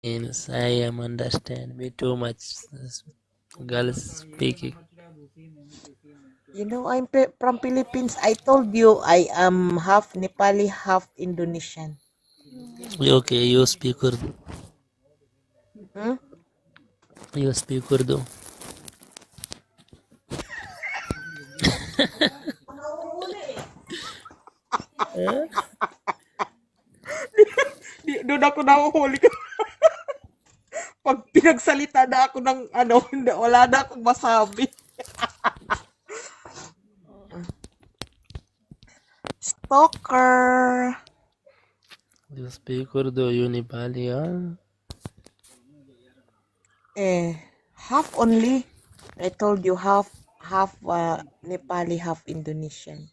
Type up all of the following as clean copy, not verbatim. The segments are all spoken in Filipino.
Means I am understand me too much girls speaking. You know, I'm from Philippines. I told you I am half Nepali, half Indonesian. Okay, you speak Urdu. Hmm? You speak Urdu. Doon ako nahuhuli ko. Pag pinagsalita na ako ng ano, hindi, wala na akong masabi. Stalker. You speak Urdu, you Nepali, huh? Half only. I told you half Nepali, half Indonesian.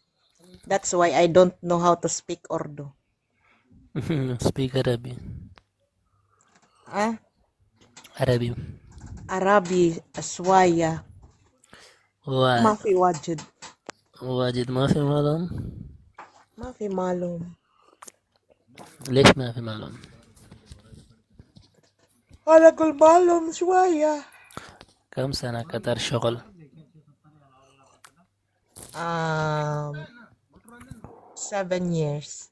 That's why I don't know how to speak Urdu. Speak Arabic. Ah, Arabic. Arabi, Aswaya, Wa- Mafi Wajid, واجد ما في معلوم. Mafi Malum. ليش ما في معلوم؟ Halagul Malum, Swaya. كم سنة كتر شغل؟ Um, 7 years.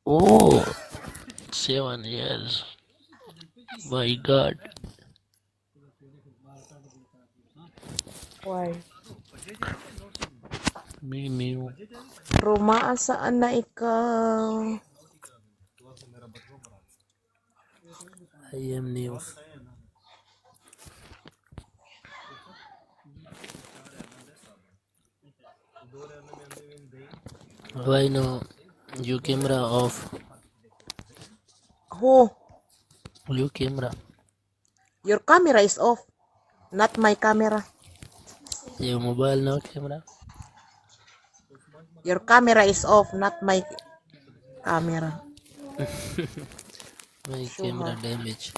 Oh, 7 years. My God. Why? Me new. Roma, saan na ikaw? I am new. Why no? You camera off. Who? You camera. Your camera is off. Not my camera. Your mobile no camera. Your camera is off, not my camera. My camera damage.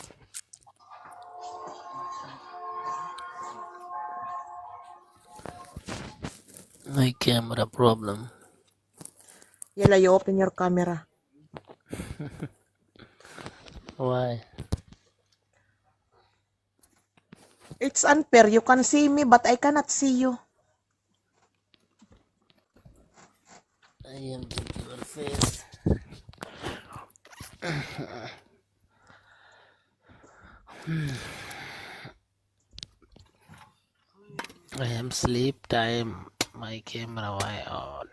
My camera problem. Yala, you open your camera. Why? It's unfair. You can see me, but I cannot see you. I am in your face. I am sleep time. My camera why on?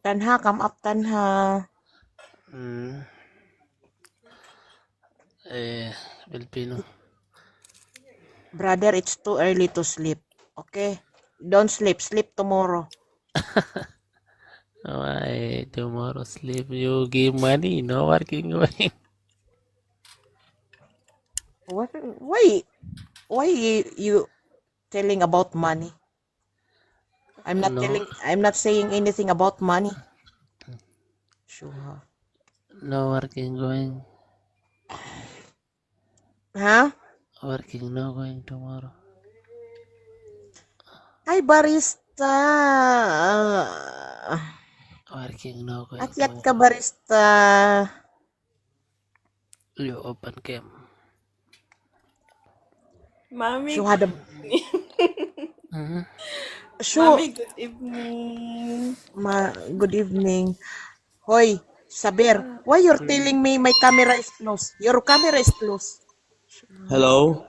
Tanha, come up, Tanha. Filipino. Brother, it's too early to sleep. Okay? Don't sleep. Sleep tomorrow. Why tomorrow sleep? You give money, no working going. What? Why you telling about money? I'm not No, telling. I'm not saying anything about money. Sure. no working going. Huh? Working no going tomorrow. Hi, barista. Working no going Akyat ka, tomorrow. barista. You open cam. Mami, Shuhada. Mami, good evening. Good evening. Hoy, Saber, why you're telling me my camera is closed? Your camera is closed. Hello.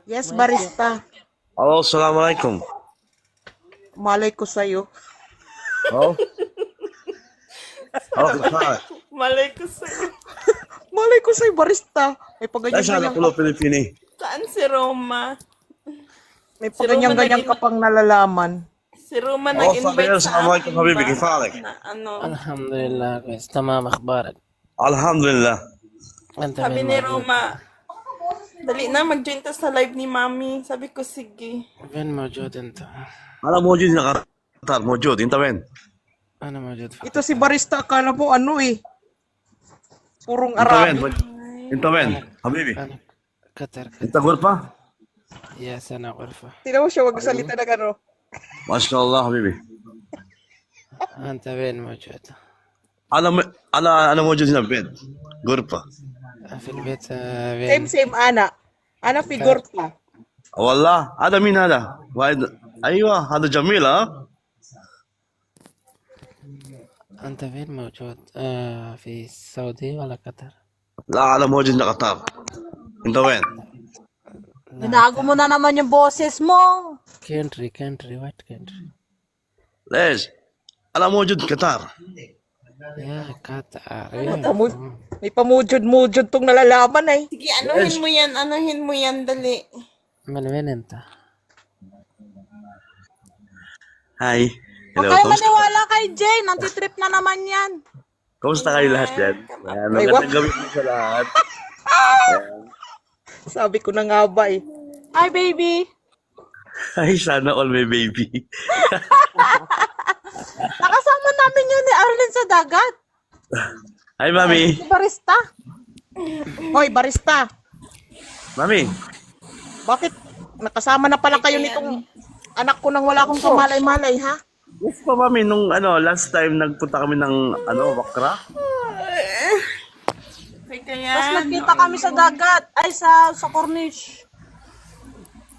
Yes, barista. Hello, Assalamualaikum. Malay ko sa'yo. Hello. Hello, Kifar. Malay ko sa'yo. Malay ko sa'yo, barista. May ليش هذا paganyan-ganyan كله ka. فلبيني؟ Saan si Roma? May paganyan-ganyan ka pang nalalaman. Si Roma Oh, nag-invite Fabio, sa السلام عليكم akin حبيبي، ba? كيف حالك؟ Na ano, الحمد لله كويس تمام. اخبارك؟ الحمد لله. انت sabi فين ni موجود؟ Roma, dali na mag-join ta sa live ni Mami. Sabi ko, sige. فين موجود انت؟ أنا موجود هنا قطر، موجود. أنت وين؟ انا موجود في Ito si barista, akala mo ano eh. Purong أنت وين؟ Arabi. أنت وين حبيبي؟ انا قطر. أنت غرفة؟ يا سنة غرفة. Tignan mo siya, wag salita na gano'n. ما شاء الله حبيبي. انت فين موجود؟ أنا موجود هنا ببيت غرفة. في البيت Same, same, Ana. Ana figurta. والله هذا مين هذا؟ واحد ايوه هذا جميل ها؟ أنت فين موجود؟ في السعودية ولا قطر؟ لا انا موجود في قطر. انت وين؟ Binago mo na naman yung boses mo. country what country؟ ليش؟ انا موجود في قطر. يا قطر May pamujod-mujod tong nalalaman eh. Sige, anuhin mo yan, dali. من وين أنت؟ Hi. Huwag Hello. kayo maniwala kay Jane. Nantitrip na naman yan. Kamusta kayo lahat dyan? Ayan, Ay, magandang gabi po sa lahat. Sabi ko na nga ba eh. Hi, baby. Ay, sana all my baby. Nakasama namin yun ni Arlen sa dagat. Hi, mami. Si Barista. Hoy, barista. Mami, Bakit nakasama na pala kayo nitong anak ko nang wala akong kamalay-malay, ha? yes po mami, nung last time nagpunta kami ng Wakra. Kaya, Tapos nagkita kami sa dagat. Ay, sa Corniche.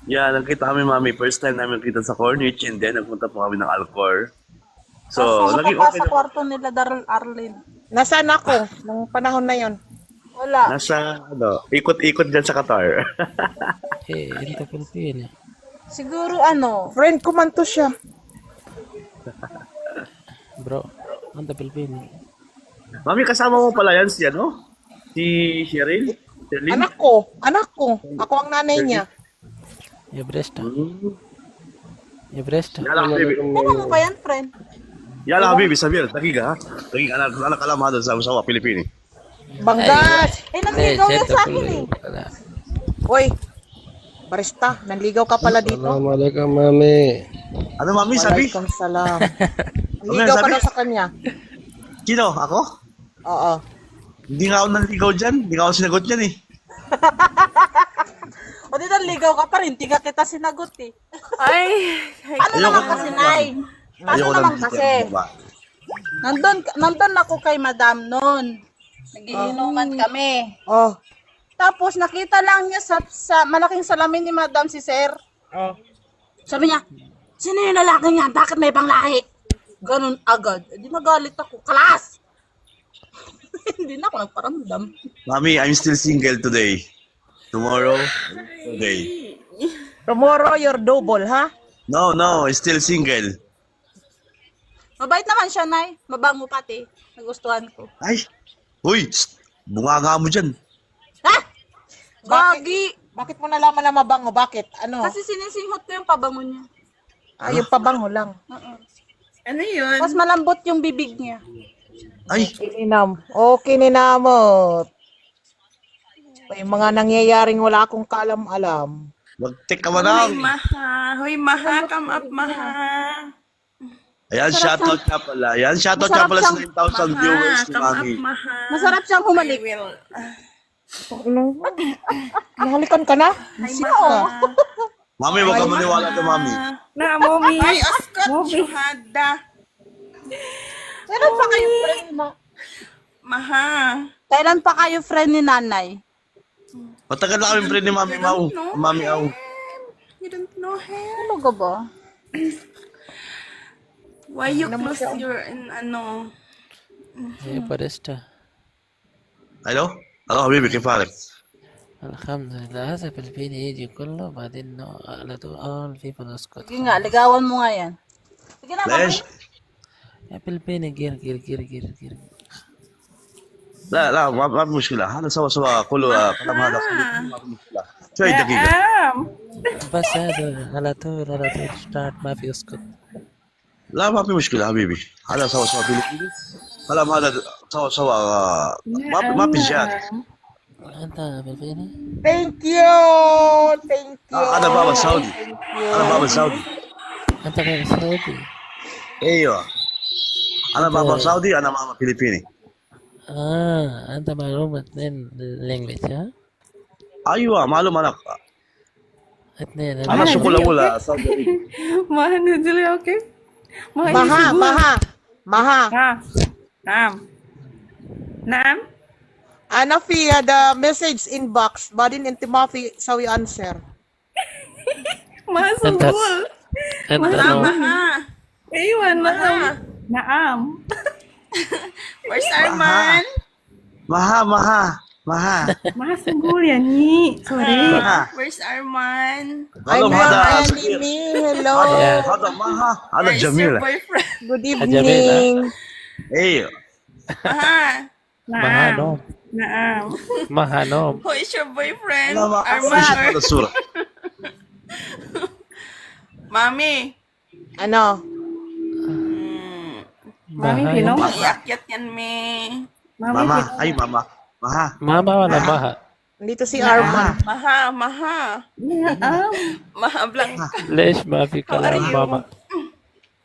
Yeah, nagkita kami mami. First time namin nakita sa Corniche and then nagpunta po kami ng Alcor. So, Tapos naging pa okay sa na. kwarto nila Darrell Arlen. Nasaan ako nung panahon na yon? Wala. Nasa, ikot-ikot dyan sa Qatar. أنت فلبيني. Siguro Friend ko man to siya. برو أنت فلبيني. Mami, kasama mo pala yan si Si Cheryl? Cheryl? Anak ko. Ako ang nanay niya. يا بريستا يا بريستا. Yala, habibi. Ano mo ba yan, friend? Yala, habibi. Sabir, tagiga ha? Tagiga, anak alam ha doon sa Pilipini. Banggas! Nanligaw yan sa akin eh. Hoy, barista, nanligaw ka pala dito. Assalamualaikum mami. Ano, mami, sabi? Waalaikumsalam. Nanligaw ka sabi? daw sa kanya. Sino? Ako? Oo. Hindi nga ako nanligaw dyan. Hindi nga ako sinagot dyan eh. O di nanligaw ka pa rin. Di ka kita sinagot eh. ay, Ano naman kasi, Nay? Paano Ayoko naman ng kasi? Nandun ako kay Madam noon. Nagiinuman kami. Oh. Tapos nakita lang niya sa malaking salamin ni Madam si Sir. Oh. Sabi niya, sino yung lalaki niya? Bakit may panglahi? Ganun agad. Di nagalit ako. Kalas! Hindi na ako nagparamdam. Mami, I'm still single today. Tomorrow, today. Tomorrow, you're double, ha? No, still single. Mabait naman siya, Nay. Mabango pati. Nagustuhan ko. Ay, huy, bunganga mo dyan. Ha? Gagi! Bakit mo nalaman na mabango? Bakit? Ano? Kasi sinisinghot ko yung pabango niya. Yung pabango lang. ano yun? Mas malambot yung bibig niya. Ay, Okay, ninamot. May mga nangyayaring wala akong kaalam-alam. mag-take ka ba Hoy, lang? maha. Hoy, maha. Come up, maha. Ayan, shoutout ka pala. Ayan, shoutout ka pala sa 9,000 viewers ni Come up, Mami. maha. Masarap siyang humalik. I will. Nahalikan ka na? Oo. Mami, huwag ka maniwala to, Mami. Na, mommy. Ay, Oscar. Shuhada. Kailan pa kayo friend ni Maha. Kailan pa kayo friend ni Nanay? Matagal na kami friend ni Mami Mau. Mami Au. You don't know him. Ano ka ba? Why you close your, يا بريستا. Hello? Hello, Habibi, كيف حالك؟ الحمد لله هذا فلبيني يجي كله بعدين على طول all people اسكت. Sige nga, ligawan mo nga yan. Sige na, ليش؟ يا فلبيني جير. لا لا ما في مشكلة. هذا سوا كله كلام هذا ما في مشكلة. شوي دقيقة. بس هذا على طول ستارت ما في اسكت. لا ما في مشكلة حبيبي. هذا سوا فيلبيني. كلام هذا سوا ما في جهاد. أنت فلبيني؟ Thank you! هذا بابا سعودي. أنا بابا سعودي. أنت غير سعودي؟ أيوه. أنا بابا سعودي أنا ماما فلبيني. أنت معلومة اثنين لانجويج ها؟ أيوه معلوم أنا. اثنين أنا شغل أولى سعودي. Maha nudili, okay? Maha. Naam. Naam. Fia, the message inbox. Badin and Timothy, sawi answer. Masugol. And Maha. Aywan na. Naam. Where's Arman? Maha. Masugol yan ni. Sorry. Where's Arman? Hello, I'm your Hada. enemy. Hello. Yeah. Hada Maha. Hada Where's Jamil. your boyfriend? Good Jamil, evening. Hey, Maha. Mahanom. Naam. Mahanom. Who is your boyfriend? Hello, Maha. Arman or Hada Surah. Mami? Ano? Mami, Maha. Pino? Iakyat yan, me. Mama. Ay, Mama. Maha. Mama wala Maha. Dito si Arman. Maha. Naam. Maha Blanca. ليش ما في كلام ماما؟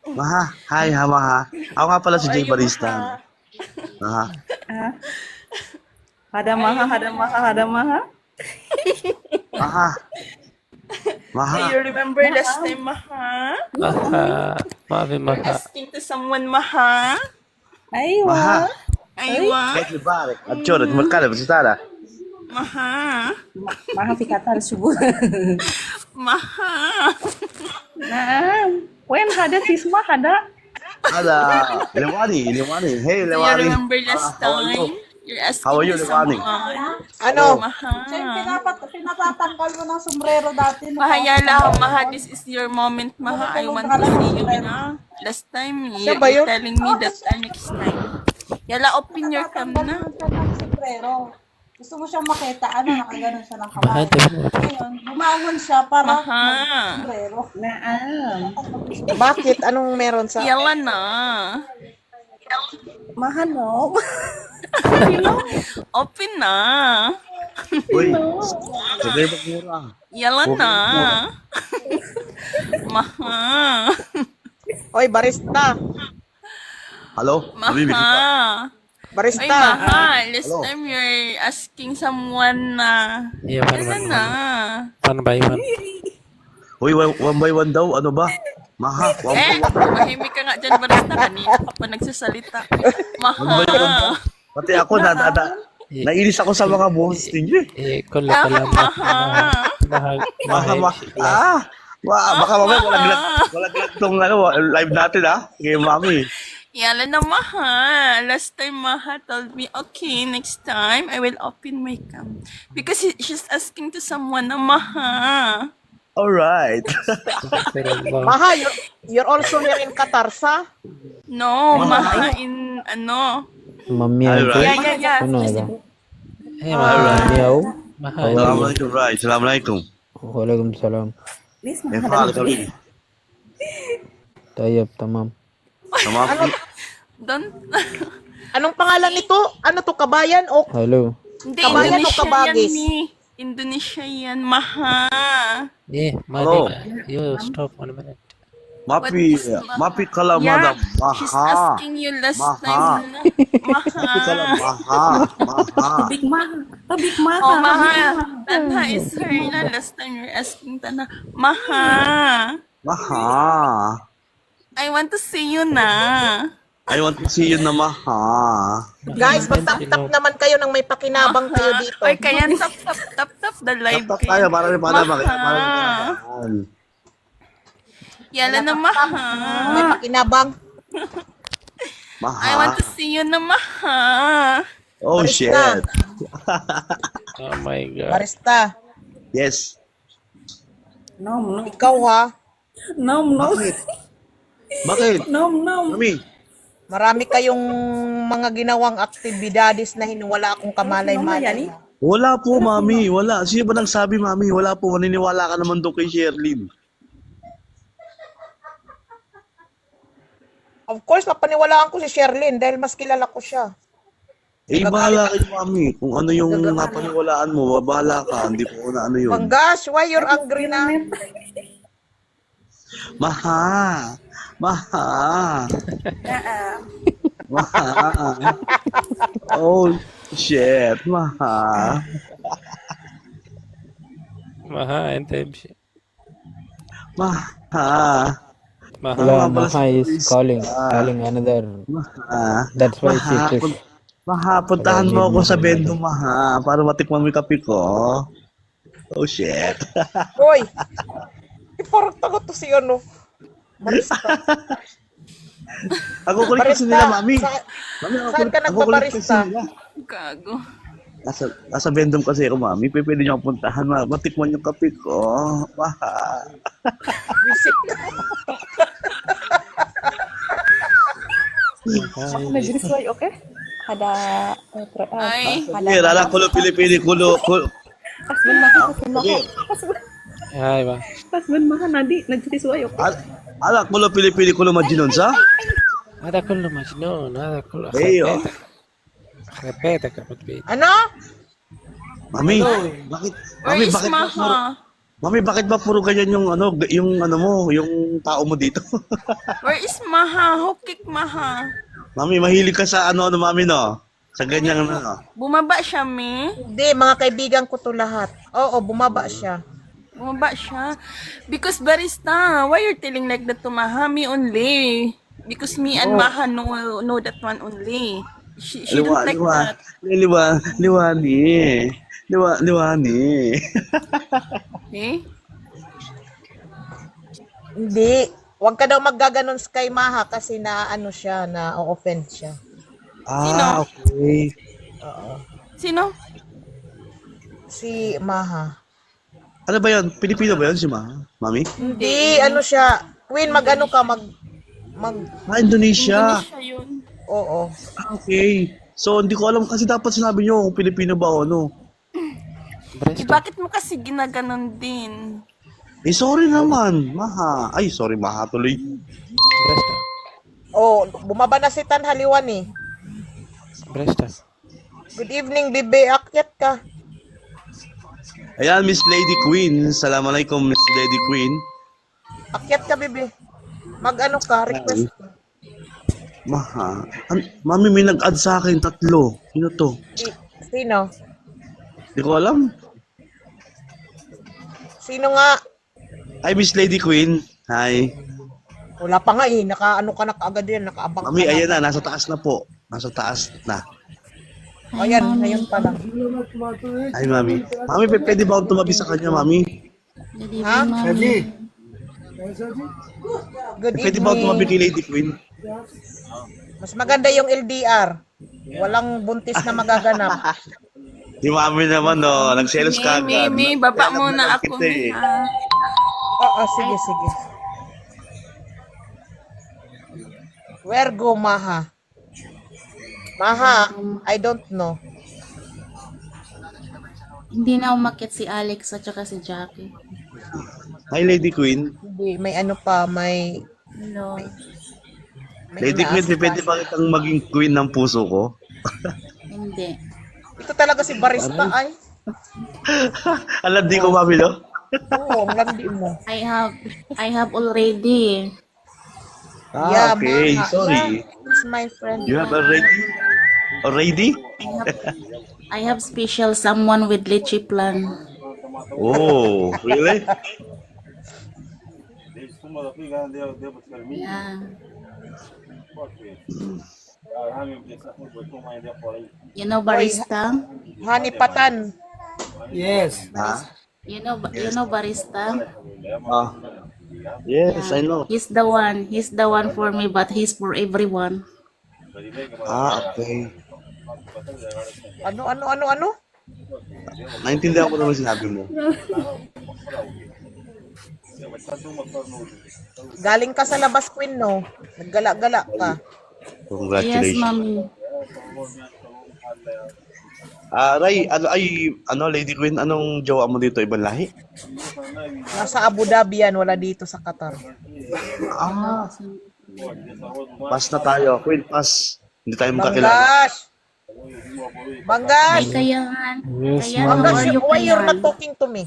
Maha. Hi, ha, Maha. Ako nga pala si Jay Barista. Maha. Hada maha. Maha. Maha. Do you remember last time, Maha? ما في Maha. Asking to someone, Maha? Aywa. Maha. Aywa. كيف بارك أتشورة مركلة بستارة Maha. Maha fikatan subuh. Maha. Naam. When hada sisma hada. هذا لواني هي Do you لواني remember last how are you? time? You're asking How are you, to Lewani? someone. Ano? Maha. Pinatatanggal mo ng sombrero dati. Maha, Yala, Maha, this is your moment, Maha. I want to see you, na. Last time, Siya you're ba yun? telling me that next time. Yala, open your cam na. sombrero. Gusto mo siyang makita, nakaganon siya ng Maha kamay. Ngayon, bumangon siya para Maha. sombrero. Naam. Bakit? Anong meron sa... Yala na. Maha no. Open na. Uy, sige magmura. Yala na. Maha. Oy, barista. Hello? Habibi kita. Maha. Ay, Barista. Maha. Last Hello. time you're asking someone na. Yeah, Yala na. one by one. Uy, one by one daw, ano ba? Maha, one by one. Mahimik ka nga dyan, barista. Kanina ka pa nagsasalita. One by one daw. Maha. Pati ako, nainis ako sa mga boses ninyo eh. إيه كل كلام Maha. Baka mamaya walang lag tong live natin kay Mami. Yala na, Maha. Last time, Maha told me, okay, next time, I will open my cam. Because she's asking to someone na, Maha. Alright. Maha, you're also here in Qatar, sa? No, Maha in, ano. Mami Alright. Yeah. ano ada? إيه Maha. Miau. Maha. Assalamualaikum, right. Assalamualaikum. Waalaikumsalam. Nepal kami. Tayyib, tamam. Sama Don't, Anong pangalan nito? Ano to, kabayan o... Hello. hindi, Kabayan o Indonesia yan, kabagis? Indonesia yan, Maha. إيه ما Hello. دي you stop 1 minute. Mapi kala Yeah, madam. she's Maha. asking you last Maha. time na, Mapi kala Maha. Maha. Big Maha. Big Maha. Oh, Maha. Tanha is her na. Last time you're asking Tanha, Maha. Maha. I want to see you na. I want to see you na Maha. Guys, magtap-tap naman kayo nang may pakinabang kayo dito. Oy, kaya tap the live Tapos tayo para rin para Maha. Yala na, May Maha. pakinabang. Maha. I want to see you na, Maha. Oh shit. Oh my god. Barista. Yes. No. Ikaw ha. No. Bakit? No. Mami. Marami kayong mga ginawang aktibidades na hinuwala akong kamalay-malay. Wala po, Mami. Wala. Sino ba nagsabi, Mami? Wala po. Maniniwala ka naman doon kay Sherlyn. Of course, mapaniwalaan ko si Sherlyn dahil mas kilala ko siya. Eh, bahala kayo, Mami. Kung ano yung napaniwalaan mo, bahala ka. Hindi ko na ano yun. Panggas, why you're angry na? Maha. Maha. Oh, shit. Maha. Maha أنت امشي. Maha. Maha. Hello, Maha is calling another. Maha. That's why she Maha. took. Maha, puntahan mo ako sa Bendo, Maha, para matikman mo yung kape ko. Oh, shit. Hoy! Parang takot to si ano. Barista. Ako kulit kasi nila, Mami. Mami, Saan ka ako kulit kasi nagpabarista? nila. Gago. Nasa Bendom kasi ako, Mami. Pwede niyo akong puntahan, matikman yung kape ko. Maha. Visit. Nag-resway, okay? Ada Ay, Okay, rala, kulo, Pilipini, kulo. Pasman maha, pasman maha. Ay ba? Pasman maha, nadi, nag-resway, okay? Ala, kulo, Pilipini, kulo, majinon, sa? هذا كله مجنون هذا كله ايوه خرب بيتك يا مدبيت. Ano? Mami, bakit? where Mami, is bakit ba puro, Maha? Mami, bakit ba puro ganyan yung ano mo, yung tao mo dito? Where is Maha? Hukik Maha. Mami, mahilig ka sa ano, Mami, no? Sa ganyan, ano. Bumaba siya, me. Hindi, mga kaibigan ko to lahat. Oo, bumaba siya. Bumaba siya. Because barista, why you're telling like that to Maha? Me only. Because me and Maha know that one only. She don't like that. Liwani. Okay? Hindi. Huwag ka daw maggaganon kay Maha kasi na ano siya, na offend siya. Ah, okay. Sino? Si Maha. Ano ba yan? Pilipino ba yan si Mami? Hindi, ano siya. Queen, mag-ano ka, Ah, Indonesia. Siya yun. Oo. Ah, okay. So, hindi ko alam kasi dapat sinabi nyo kung Pilipino ba o ano. Eh, bakit mo kasi ginaganon din? Eh, sorry naman, Maha. Ay, sorry, Maha tuloy. Bresta. Oh, bumaba na si Tan Haliwan eh. Bresta. Good evening, Bibi. Akyat ka. Ayan, Miss Lady Queen. Assalamualaikum, Miss Lady Queen. Akyat ka, Bibi. Mag-ano ka, request ka. Maha. Mami, may nag-add sa akin 3. Sino to? Sino? Hindi ko alam. Sino nga? Ay, Miss Lady Queen. Hi. Wala pa nga eh. Naka-ano ka na kaagad yan. Nakaabang ka Mami, na. ayan na. Nasa taas na po. Nasa taas na. Ayan, ngayon pa lang. Ay, Mami. Mami, pwede ba akong tumabi sa kanya, Mami? Ha? Good Pwede ba akong tumabi evening. kay Lady Queen? Mas maganda yung LDR. Walang buntis na magaganap. Si Mami naman, no. Nagselos ka agad. Me, baba muna ako, Kita eh. me, ha? Oo, sige, sige. Where go, Maha? Maha, I don't know. Hindi na umakyat si Alex at saka si Jackie. Hi, Lady Queen. Hindi, may ano pa, may... Hello. may Lady Queen, inaasikaso. pwede ba kitang maging queen ng puso ko? Hindi. Ito talaga si Barista, ay. Alam di ko, Mami, no? Oo, ang landi mo. I have already. Ah, okay. Maha. Sorry. Yeah, he's my friend. You have already? Already? I have special someone with leche plan. Oh, really? Yeah. You know barista? Honey Patan. Ha? You know barista? Ah. Yes, I know. He's the one. He's the one for me, but he's for everyone. Ah, okay. Ano? Naintindihan ko naman sinabi mo. Galing ka sa labas, Queen, no? Naggala-gala ka. Yes, Congratulations. mommy. Ah, Ray, Lady Queen, anong jowa mo dito? Ibang lahi? Nasa Abu Dhabi yan, wala dito sa Qatar. Ah. Pass na tayo. Queen, pass. Hindi tayo magkakilala. Banggash! Banggash! Ay, Kayan. Yes, Kayan, ma'am. how are you, Why you're not Kayan? talking to me?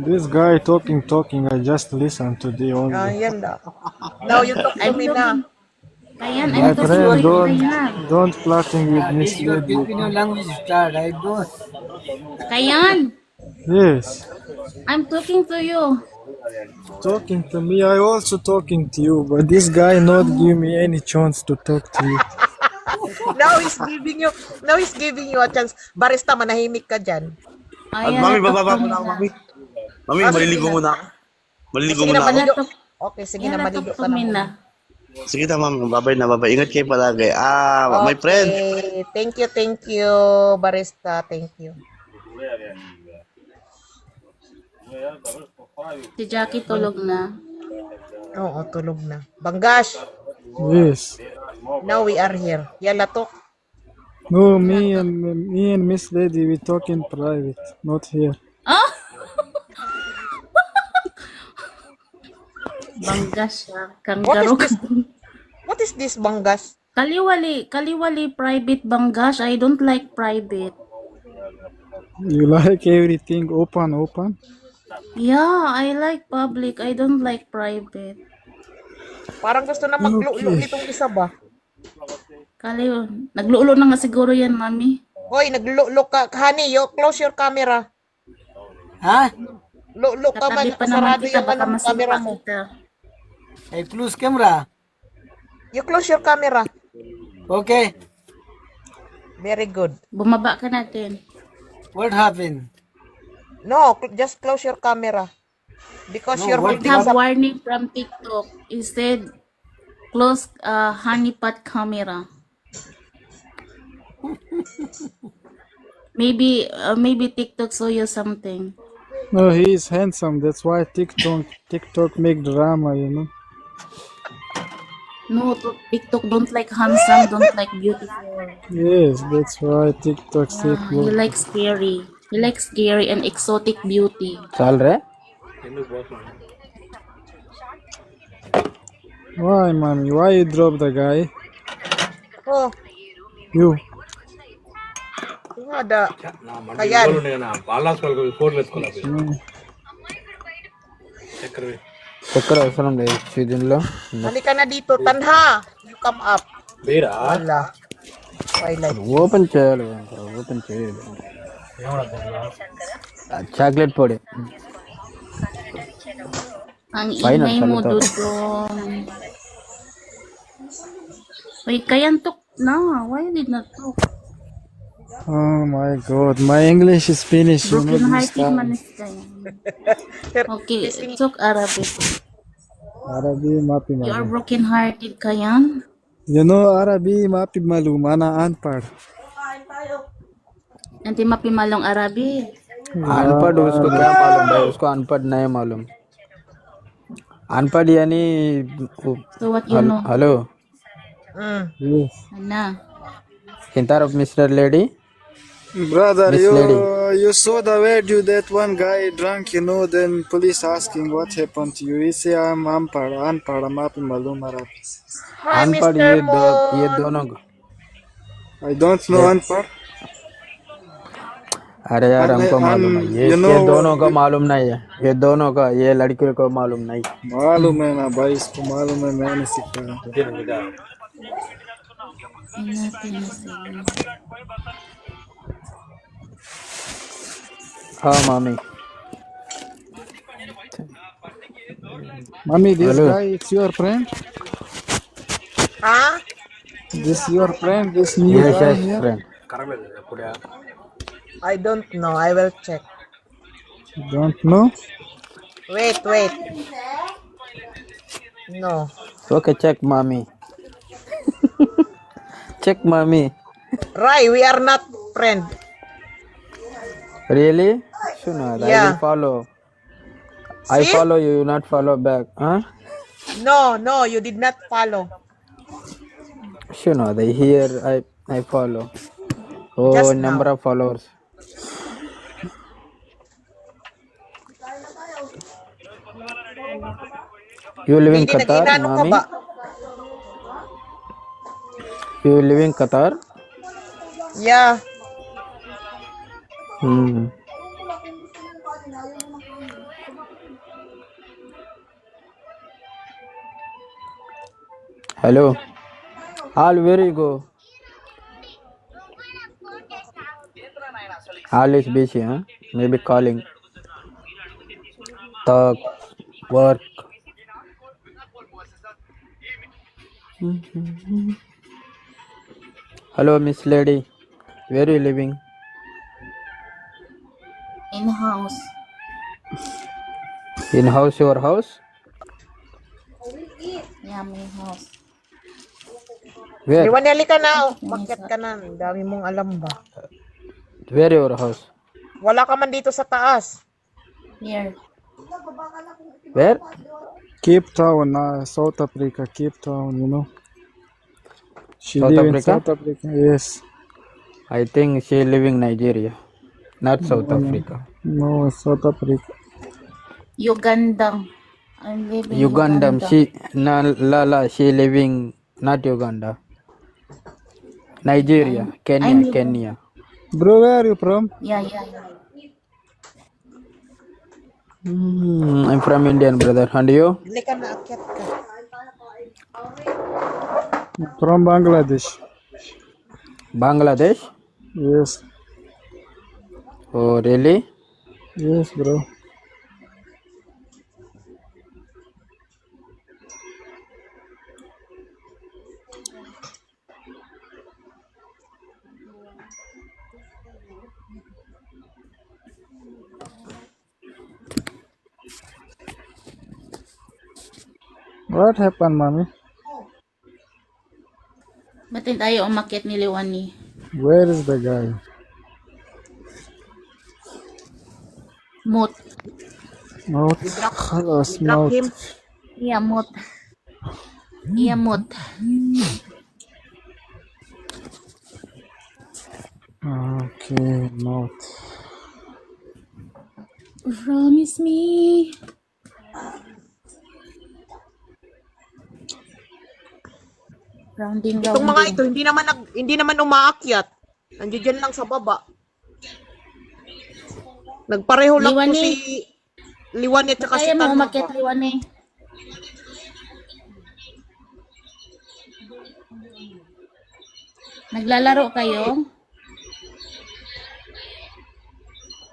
This guy talking. I just listen to the only. Yan na. Now you talk to me na. Kayan, My I'm talking to friend, you, Kayan. don't flirting with Miss Lady. Kayan, Yes, I'm talking to you. talking to me. I also talking to you, but this guy not give me any chance to talk to you. Now he's giving you a chance. Barista, manahimik ka dyan. I Mami, have bababa to muna ako, mami. Mami, Ah, sige maliligo na. muna ako. Maliligo Sige na, muna ako. maligo. to Okay, sige na, maligo ka na Mina. muna. Sige na, ma'am. Babay na, babay. Ingat kayo palagi. My friend. Okay, thank you, Barista. Thank you. Si Jackie tulog na. Oo, tulog na. Banggash, Yes. now we are here. Yala to. No, me and Miss Lady, we talk in private, not here. Ah! Bangga siya. Kangaroo. What is this, Banggash? Kaliwali private banggash. I don't like private. You like everything open? Yeah, I like public. I don't like private. Parang gusto na maglulo Okay. nitong isa ba? Nagluulo na nga siguro yan, mami. Hoy, naglulo ka. Honey, close your camera. Ha? Lulo ka man. Katabi pa naman Sarado kita, yung baka camera masipa mo. kita. Ay, close camera. You close your camera. Okay. Very good. Bumaba ka natin. What happened? No, just close your camera. Because No, you're what holding Have some... warning from TikTok. It said, close honeypot camera. Maybe TikTok saw you something. No, he is handsome. That's why TikTok make drama, you know. No, TikTok don't like handsome, don't like beautiful. Yes, that's why TikTok say He likes scary. He likes scary and exotic beauty. चल रहे Why, mommy? Why you drop the guy? Oh, You. yung ada. Ayan. चक्कर అవసరం లేదు సీజన్లో Halika na dito, Tanha. You come up. Wala. Twilight. Open చేయాలి ఓపెన్ చేయాలి చాక్లెట్ పొడి Ang Fine, ingay mo, salita. Dudong. Wait, kayantok na. Why did not talk? Oh my God, my English is finished. You know Broken this hearted time. man is kayan. Okay, talk Arabic. Arabi mapi You are malum. broken hearted, kayan? You know Arabi mapi malum. Ana unpad. Nanti mapi malong Arabi. अनपढ़ उसको क्या मालूम भाई उसको अनपढ़ नहीं मालूम अनपढ़ यानी So what you know? Hello Mm. Yes. Ana. इंतर mister lady Brother, Miss lady. you saw the video that one guy drunk, you know, then police asking what happened to you. He say I'm unpad, mapi malum Arabi. Hi, अनपढ़ Mr. ये Moon. दोनों I don't know unpad. अरे यार हमको मालूम है ये you know ये दोनों को मालूम नहीं है ये दोनों का ये लड़कियों को मालूम नहीं मालूम है ना भाई, इसको मालूम है, मैंने सिखाया. हाँ मामी Mommy, this Hello. guy, it's your friend? Huh? This your friend? This new yes guy yes here? Friend I don't know. I will check. Don't know? Wait. No. Okay check मामी चेक मामी Rai, we are not friend. Really सुनो I Yeah. Will follow I See? follow you, you not follow back. Huh? No, you did not follow. You know, they here I follow. Oh, Just now. number of followers. You live in Hindi Qatar, nag-inano ka mommy? ba? You live in Qatar? Yeah. Hmm. Hello. Al, where you go? Al is busy, huh? Maybe calling. Talk, work. Hello, Miss Lady. Where are you living? In house. In house, your house? Yeah, my house. Where? Liwan, halika na. Umakyat ka na. Ang dami mong alam ba? Where your house? Wala ka man dito sa taas. Here. Where? Cape Town, South Africa, Cape Town, you know. She South live in Africa? South Africa, yes. I think she living Nigeria, not South Africa. No, South Africa. Uganda. I'm living Uganda. Uganda. She living not Uganda. Nigeria, Kenya, I'm living- Kenya. Bro, where are you from? Yeah. I'm from Indian, brother. And you? Halika na, akyat ka. From Bangladesh. Bangladesh? Yes, Oh, really? yes, bro. What happened, mommy? Ba't hindi tayo umakyat ni Liwani? Where is the guy? Moot. Mouth. Hello, Drop mouth. him. Yeah, moot. Yeah, moot. Okay, mouth. Promise me. Rounding, Itong mga ito, rounding. hindi naman umaakyat. Nandiyan lang sa baba. Nagpareho lang po Liwan si Liwan at saka si Kaya mo Tanha. umakyat, Liwani. Naglalaro kayo?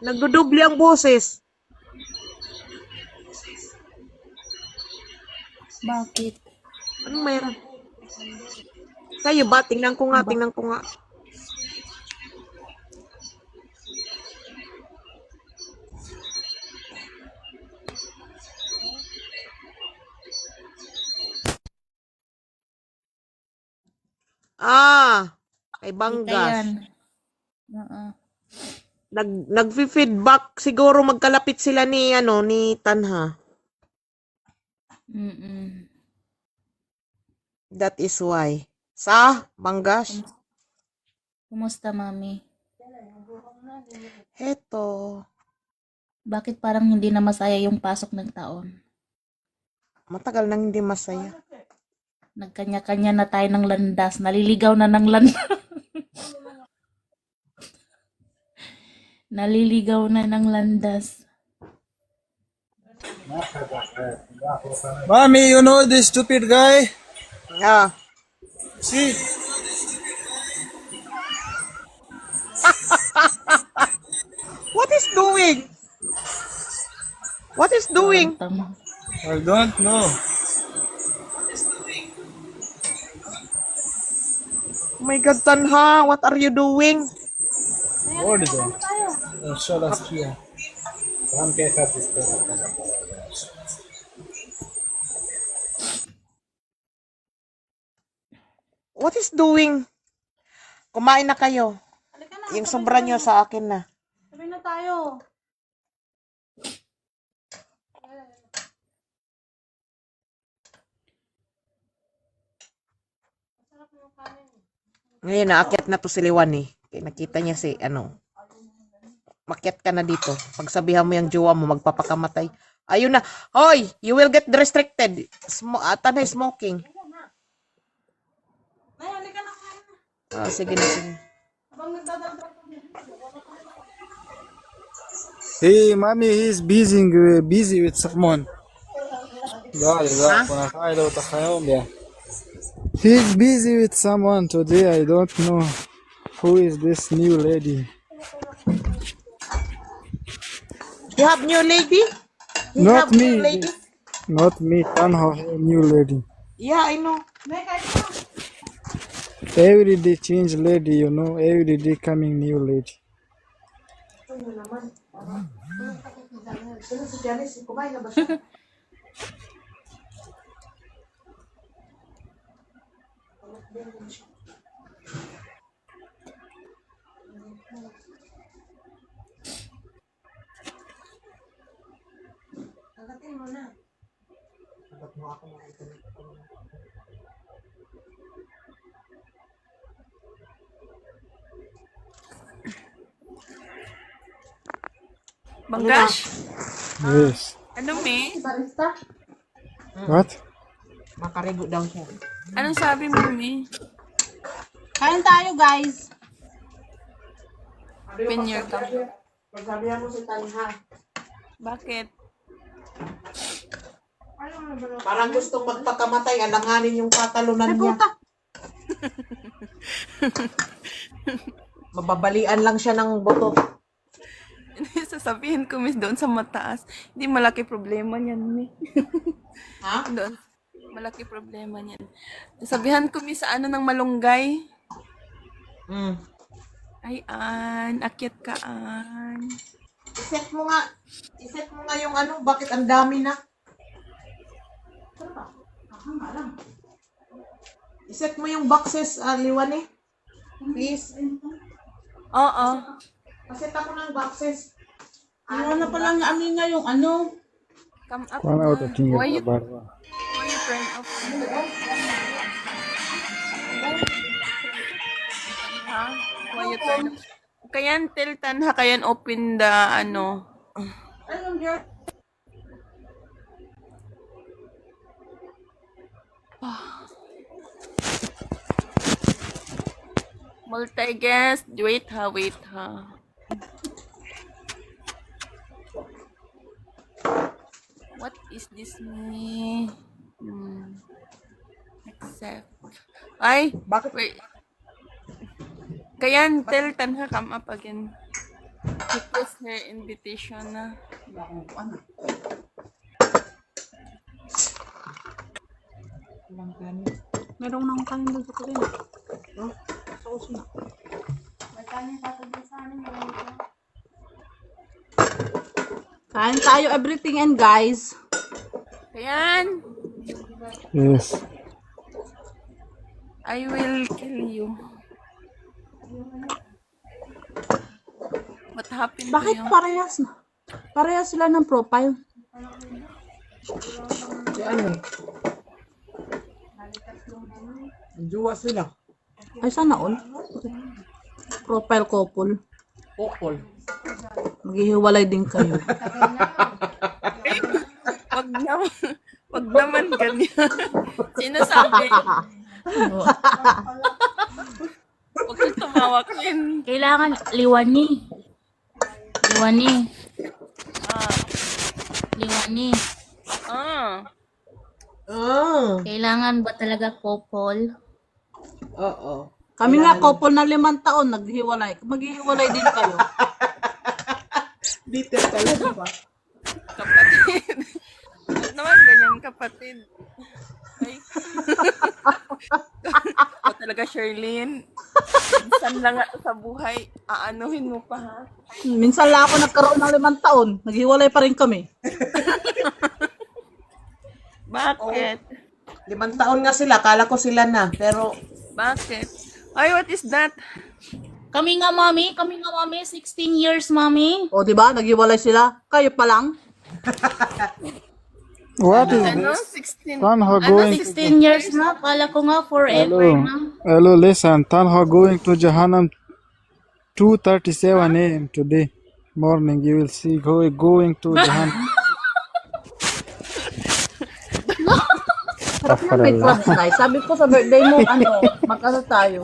Nagdudoble ang boses. Bakit? Anong meron? Kayo ba? Tingnan ko nga. Kay Kita Banggas. yan. Oo. Nag-feedback siguro magkalapit sila ni Tanha. Mm-mm. That is why. Sa Banggas. Kumusta, mami? Heto. Bakit parang hindi na masaya yung pasok ng taon? Matagal nang hindi masaya. Nagkanya-kanya na tayo ng landas. Naliligaw na ng landas. Naliligaw na ng landas. Mommy, you know this stupid guy? Ah. See? What is doing? What is doing? I don't know. Oh my God, Tanha, what are you doing? What is it? Inshallah, here. What is doing? Kumain na kayo. Yung sobra nyo sa akin na. Sabi na tayo. Ngayon, naakyat na to si Liwan eh. Kaya nakita niya makyat ka na dito. Pagsabihan mo yung jowa mo, magpapakamatay. Ayun na. Hoy, you will get restricted. Tanay smoking. Sige na, sige. Hey, mommy, he's busy with someone. He's busy with someone today. I don't know who is this new lady. You have new lady? You Not have new me. lady? Not me. Tanha, new lady. Yeah, I know. Every day change lady, you know. Every day coming new lady. Sino si Janice? Kumain na ba siya? Agatin mo na. Agat mo ako mga internet ko. Banggash? Yes. Ano, me? Barista? What? Makarigo daw siya. Anong sabi mo, me? Kain tayo, guys. Open your cup. Pagsabihan mo si Tanya. Bakit? Parang gustong magpakamatay, alanganin yung patalunan Ay, niya. puta. Mababalian lang siya ng boto. Sasabihin ko, miss, doon sa mataas. Hindi malaki problema niyan, me. Ha? Doon. Malaki problema niyan. Sabihan ko, miss, sa ano ng malunggay. Mm. Ay, An. Akyat ka, An. Iset mo nga. Iset mo nga yung ano, bakit ang dami na. Iset mo yung boxes, Liwan eh. Please. Oo. Paset ako ng boxes. Ano na pala nga amin nga yung ano? Come up One out na. of king Why you barba. turn off? Ha? Why you turn off? Kayan tiltan ha, kayan open the ano. Multi-guest. Wait ha, wait ha. What is this me? Accept. Ay, Bakit? wait. Kayan, tell Tanha come up again. Request her invitation na. Merong nang kanin doon sa kurin. Sa kusina. Kain tayo everything and guys. Kayan, Yes. I will kill you. What happened Bakit to you? parehas na? Parehas sila ng profile. Si ano? Juwa sila. Ay, sana all. Profile couple. Popol. Maghihiwalay din kayo. Wag naman, wag naman ganyan. Sinasabi. Huwag kang tumawa, Queen. Kailangan liwani. Liwani. Ah. Liwani. Ah. Ah. Kailangan ba talaga couple? Oo. Kami nga couple na 5 taon, naghihiwalay. Maghihiwalay din kayo. Detail talaga ba? Kapatid. Ba't naman ganyan, kapatid? Ay. O talaga, Sherlyn. Minsan lang nga sa buhay, aanuhin mo pa, ha? Minsan lang ako nagkaroon ng 5 taon. Naghiwalay pa rin kami. Bakit? 5 taon nga sila, kala ko sila na. Pero, Bakit? Ay, what is that? Kami nga, mami. 16 years, mami. O, di ba? Naghiwalay sila. Kayo pa lang. What is Ano? this? 16. Tanha Ano? going. 16 years na. Kala ko nga forever Hello. na. Hello, listen. Tanha going to Jahannam 2:37 a.m. today morning. You will see going to Jahannam. Sarap yan, may clubs na. Sabi ko sa birthday mo, mag-ano tayo.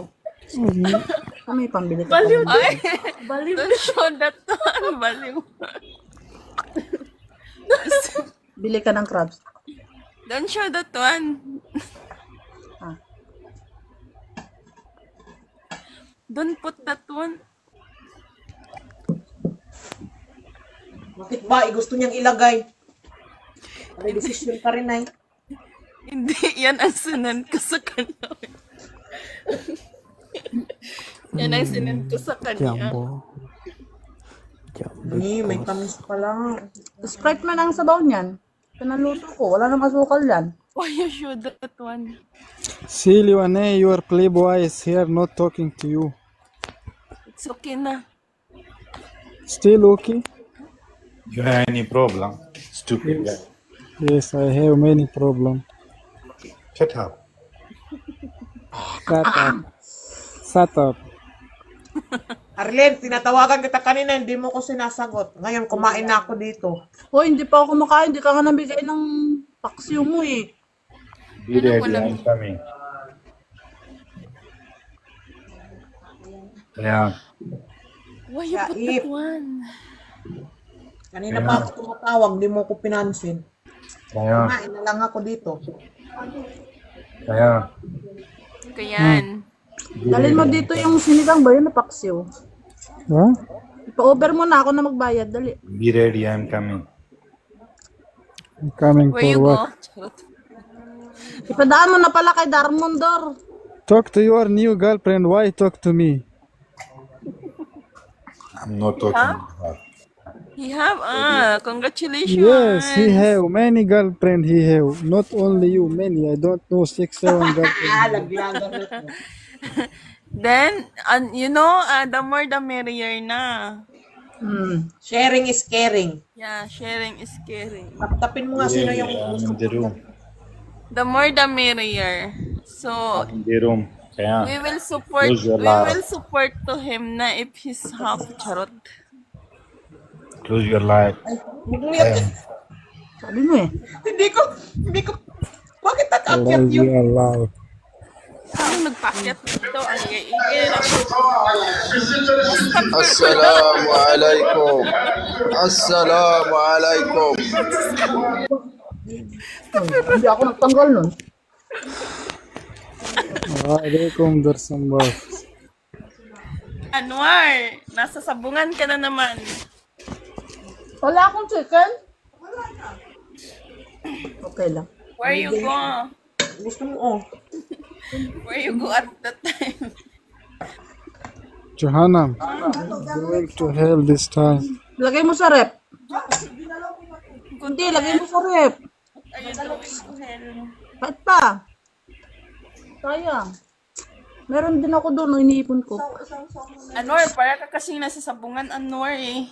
Kami pambili ka. Baliw. Ay, Baliw. don't show that one. Baliw. Bili ka ng crabs. Don't show that one. Ah. Don't put that one. bakit ba? Gusto niyang ilagay. May decision pa rin, ay. Hindi, yan ang sunan ko sa kanawin. Yan ang sinend ko sa kanya. Jumbo. Ni, may tamis pa lang. Sprite man ang sabaw niyan. Pinaluto ko. Wala nang asukal yan. Why you show that one? See, Liwane, your playboy is here not talking to you. It's okay na. Still okay? You have any problem? Stupid guy. Yes, I have many problems. Shut up. Shut up. Shut up. Arlen, tinatawagan kita kanina, hindi mo ko sinasagot. Ngayon, kumain na ako dito. Hoy, hindi pa ako kumakain. Hindi ka nga nabigay ng paksiw mo eh. Be ready, I'm coming. Yeah. Why you put Yaip. that one? Kanina pa ako tumatawag, hindi mo ko pinansin. Kaya, Kumain na lang ako dito. kaya. Kayan. Dalhin mo dito yung sinigang ba yun na paksiw. Huh? Ipa-over mo na ako na magbayad. Dali. Be ready, I'm coming. I'm coming Where for you what? go? Ipadaan mo na pala kay Darmondor. Talk to your new girlfriend. Why talk to me? I'm not talking about her. He have congratulations. Yes, he have many girlfriend. He have not only you, many. I don't know 6, 7 girlfriend. Laglagan na to. Then, the more the merrier na. Sharing is caring. Yeah, sharing is caring. Taptapin mo nga sino yung I'm in the room. The more the merrier. So, In the room. Kaya. we will support Close your light. to him na if he's half charot. Close your light. Kaya. Sabi mo eh. Hindi ko, bakit nag-akyat Allah, yun? you Allah. Ano nagpakyat dito? Ang igay lang. Assalamu alaikum. Assalamu alaikum. Hindi ako nagtanggal nun. Alaikum Darsambar. Anwar, nasa sabungan ka na naman. Wala akong chicken. Okay lang. Where you go? Gusto mo, Where you go at that time? Johanna, going to hell this time. Lagay mo sa rep. Hindi, lagay mo sa rep. Ayun, going to hell. Kahit pa. Sayang. Meron din ako doon, iniipon ko. Anwar, para ka kasing nasa sabungan, Anwar eh.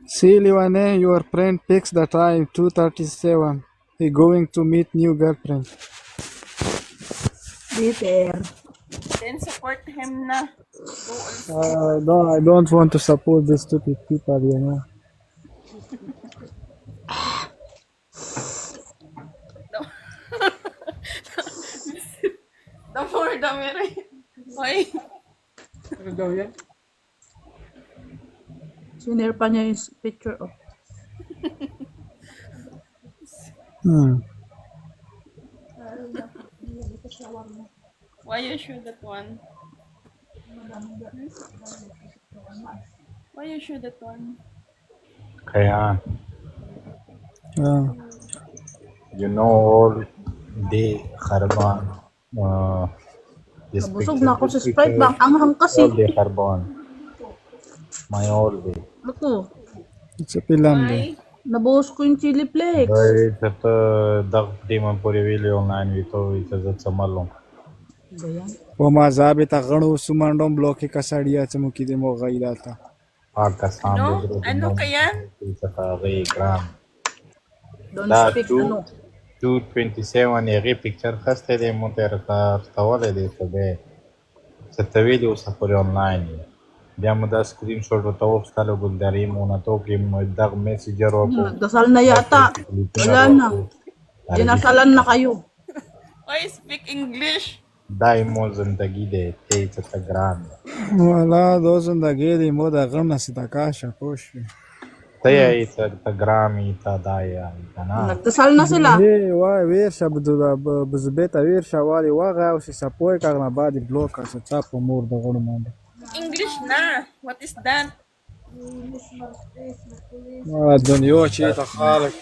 See, Liwane, your friend picks the time 2:37. He going to meet new girlfriend. Bitter. Then support him na. I don't want to support these stupid people, you know. The more the merry. Why? ano daw yan? Sinare pa niya yung picture. Oh. Why you show that one? Why you show that one? Kaya. You know all day Kharban. This Nabusog picture, na ako sa this Sprite. picture, Bang, anghang kasi. all day Kharban. My all day. Ako, It's a pilande. nabuhos ko yung chili flakes. Это ضغط ديما بوريويلي اونلاين ويتو इजाजत समझ Ba yan? وما زابط غنو سمانڈوم بلوکی کساڑیا چمکی دے مو غیلا تا Pakistan Ano kaya? غي جرام Don't دا speak ano. 227 يغي picture خسته دي مونتر تاوله دي سبه ستويلي وسفوري اونلاين بیا مو دا سکرین شاٹ وتاو ستالو ګلداري مونږ ته کې مو دغه میسیجر ورکو Nagdasal na yata. Wala na. Dinasalan na kayo. Why speak English? دای مو زندگی دے ته چتا ګران والا دو زندگی دی مو دا غم نسی دا کاشا پوش ته یې ته ګرامي ته دای کنه Nagdasal na sila. Hey, why вирша бзбета вирша вали вага уси сапой как на бади блока се цапо мур да гону манда English na. What is that? Wala دنيو چي تا خالق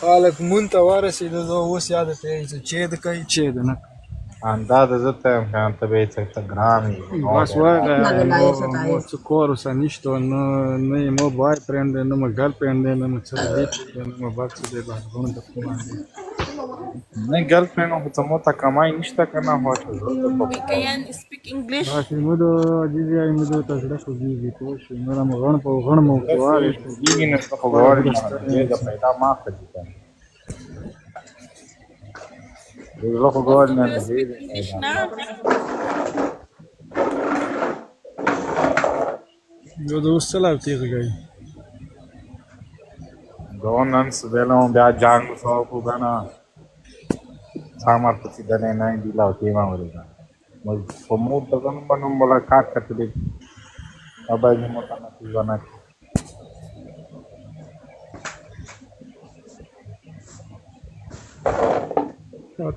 قالك منت وارسي دو وسيادة تيجي تشيد كاي تشيدنا Andada za tem, că am trebuit să te grami. mo cukoro sa ništo, no i mo bai prende, no mo gal prende, no mo cele no mo baksu de ba, ono da kumande. Ne girlfriend o să mă tacă mai niște că n-am hoată. Kayan, speak English. Ba, mudo jizi ai mudo ta zra ko jizi to shi, mera mo gon mo kuare. Gine să pogovori, je da peda maka dita. Dilo pogovori na jizi. English na. Yo do sala tir gai. Governance velom bia jangu sau ku gana. Samar pasi dane nai dilau tema mereka. Mas semua tekan banum bola kat katulik. Abai ni mo tanah tujuan.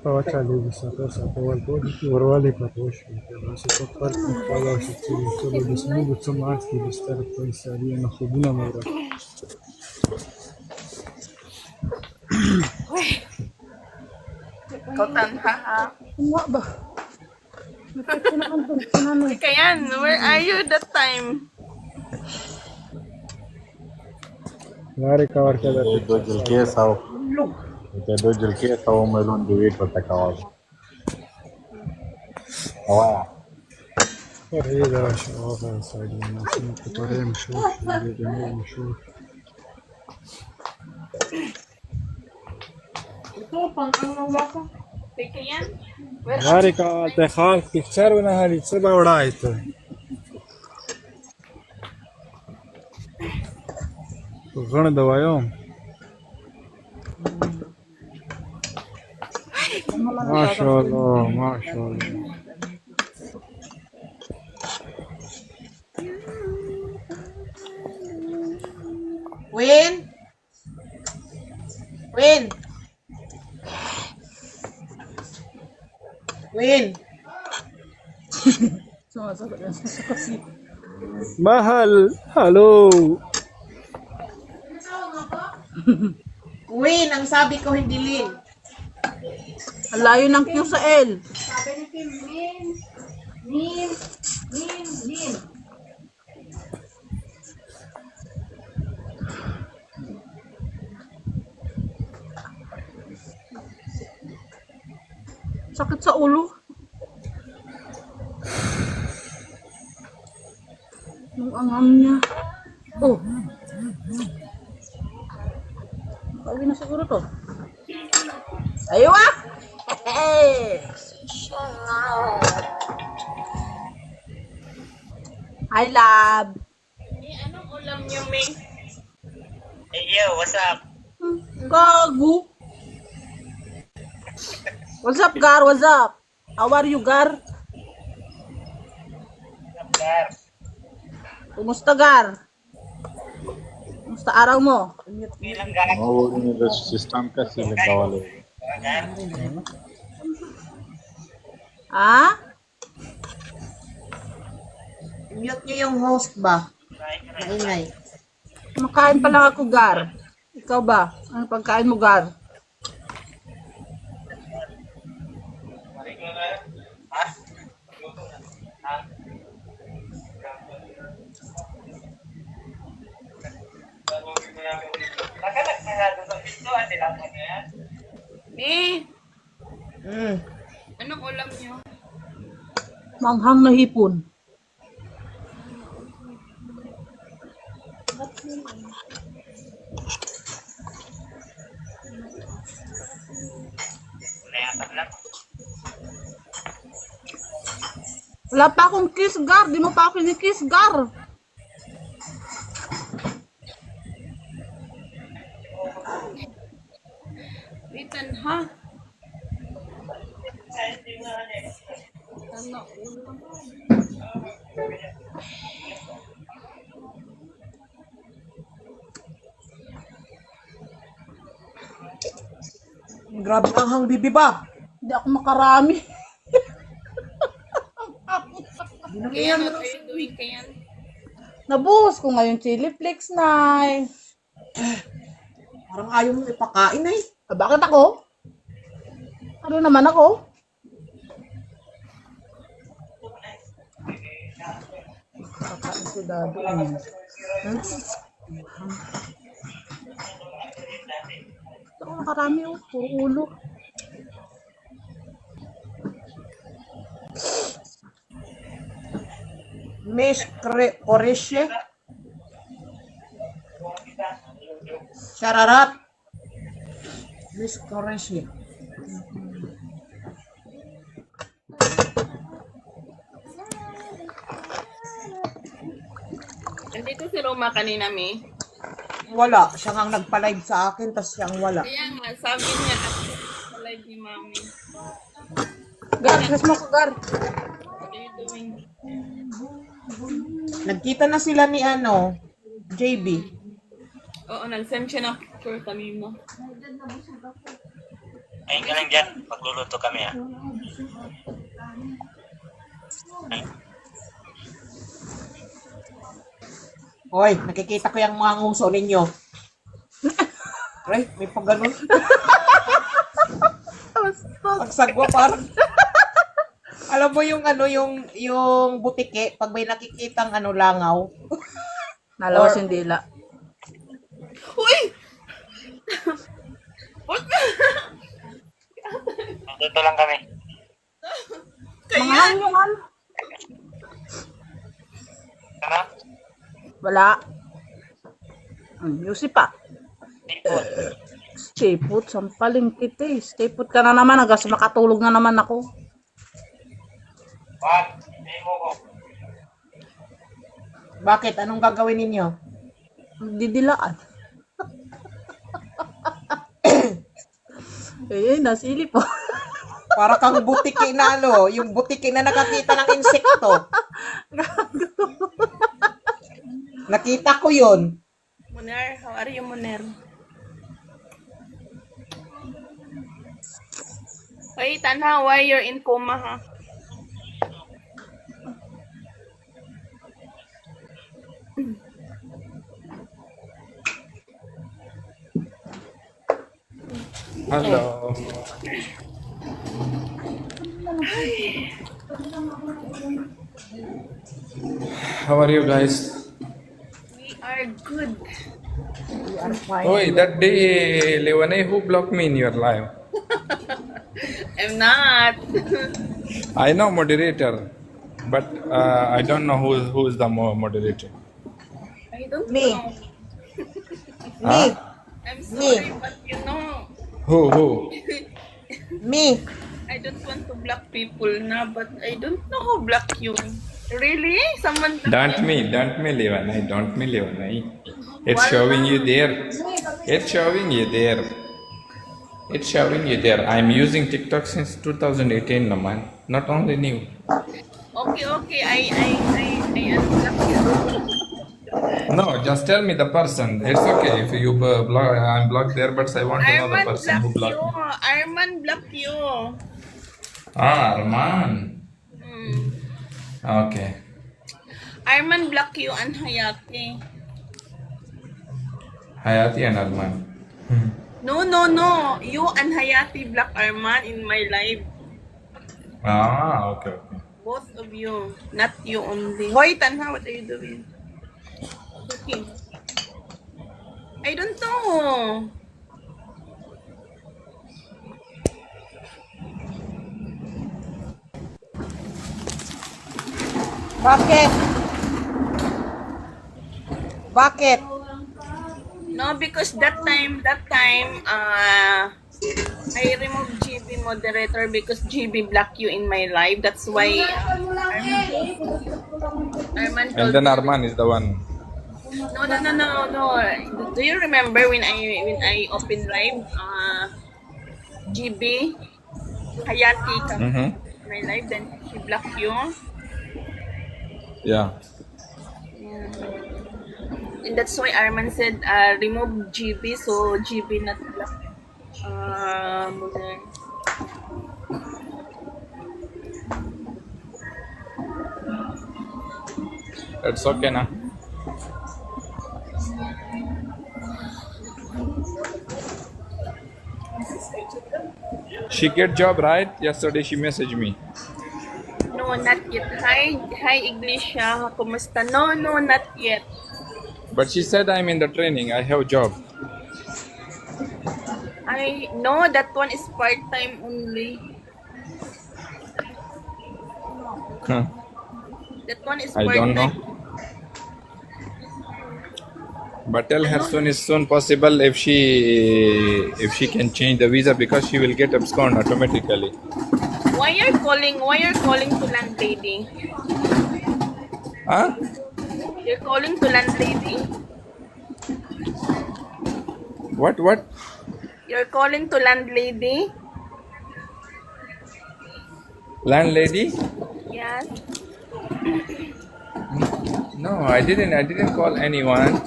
Tava chale sa wal to di orwali pa to shi.Ase to par ko pala shi to do smugo to mat ki bistar to isari na khuduna mora. Ikaw tanha ha. Nga ba? Kayan, where are you that time? Ngare cover kada Do jilke sau. Itu do jilke sau melon duit pada kawan. Awak. Ore da shi ofa side na shi ko tore mshu, de mo mshu. Kayan, Ngare ka te khal picture na hali se ba uda ito. Gana davayo. Mashallah, mashallah. Win? Win? Win? Sumasagot na sa kasi. Mahal, hello. Win, ang sabi ko hindi Lin. Ang layo ng Q sa L. Sakit sa ulo. Nung angang niya. Oh. Kawin na siguro to. Ayaw ah! Hey! Hi, love. anong ulam niyo, May? Hey, yo, what's up? Gago. What's up, Gar? What's up? How are you, Gar? Gar? Kumusta, Gar? Kumusta araw mo? Bilang Gar? Oh, ini the system kasi nagkawali. Gar? Ah? Mute nyo yung host ba? Maingay. Makain pa lang ako, Gar. Ikaw ba? Ano pagkain mo, Gar? May, anong ulam niyo? Manghang na hipon. Wala pa akong kiss, Gar. Di mo pa ako ni-kiss, Gar. Waitan, ha? Grabe ang hang bibi ba? Hindi ako makarami. Kayan, what are you doing, Kayan? Nabuhos ko ngayon chili flakes, Nay. Parang ayaw mo ipakain eh. Ah, bakit ako? Ano naman ako? Kakain si Dado. Ito nakarami oh. Puro ulo. Miss Koreshe. Shararat. Miss Koreshe. Nandito si Roma kanina, Mi. Wala. Siya nga ang nagpa-live sa akin, tas siyang wala. Kaya nga, sabi niya, sa live ni Mami. Gar, gas mo ko, Gar. What are you doing? Nagkita na sila ni JB. Oo, nag-send siya ng picture kami mo. Ayun ka lang dyan. Magluluto kami ha. Hoy, nakikita ko yung mga nguso ninyo. Ay, may pag ganun. Pagsagwa parang. Alam mo yung yung butike, pag may nakikitang langaw. Nalawas yung dila. Uy! What? Magluto lang kami. Mga hangyungan. Ano? Wala. Yusi pa. Stay put, sampaling kita eh. Stay put ka na naman, hanggang makatulog na naman ako. What? Hindi mo ko. Bakit? Anong gagawin ninyo? Didilaan. Eh, nasili po. Para kang butiki na yung butiki na nakakita ng insekto. Nakita ko yun. Muner, how are you, Muner? Wait, Anha, why you're in coma, ha? Hello. How are you guys? We are good. We are fine. Oh, that day, Leone, who blocked me in your live? I'm not. I know moderator, but I don't know who is the moderator. I don't Me. know. Me. I'm sorry, but you know, Who? Me. I don't want to block people na, but I don't know how block you. Really? Someone block Don't me, Leone. Don't me, Leone. It's showing you there. It's showing you there. It's showing you there. I'm using TikTok since 2018, no man. Not only new. Okay, I unblock you. No, just tell me the person. It's okay if you block. I'm blocked there, but I want to know the Arman person who block you. blocked me. Arman block you. Arman. Okay. Arman block you and Hayati. Hayati and Arman. No. You and Hayati block Arman in my live. Okay. Both of you. Not you only. Hoy, Tanha, what are you doing? Okay. I don't know. Bakit? No, because that time, I removed GB moderator because GB blocked you in my live. That's why Arman And told then me. Arman is the one. No. Do you remember when I opened live? GB Hayati come in my live, then she blocked you. Yeah. And that's why Arman said remove GB, so GB not block. Mother. It's okay na. She get job, right? Yesterday she messaged me. No, not yet. Hi, Iglesia. Kumusta? No, not yet. But she said I'm in the training. I have job. No, that one is part-time only. Huh. That one is I don't know. part-time. But tell her soon possible if she can change the visa because she will get abscond automatically. Why you're calling to landlady? Huh? You're calling to landlady? What? You're calling to landlady? Landlady? Yes. No, I didn't call anyone.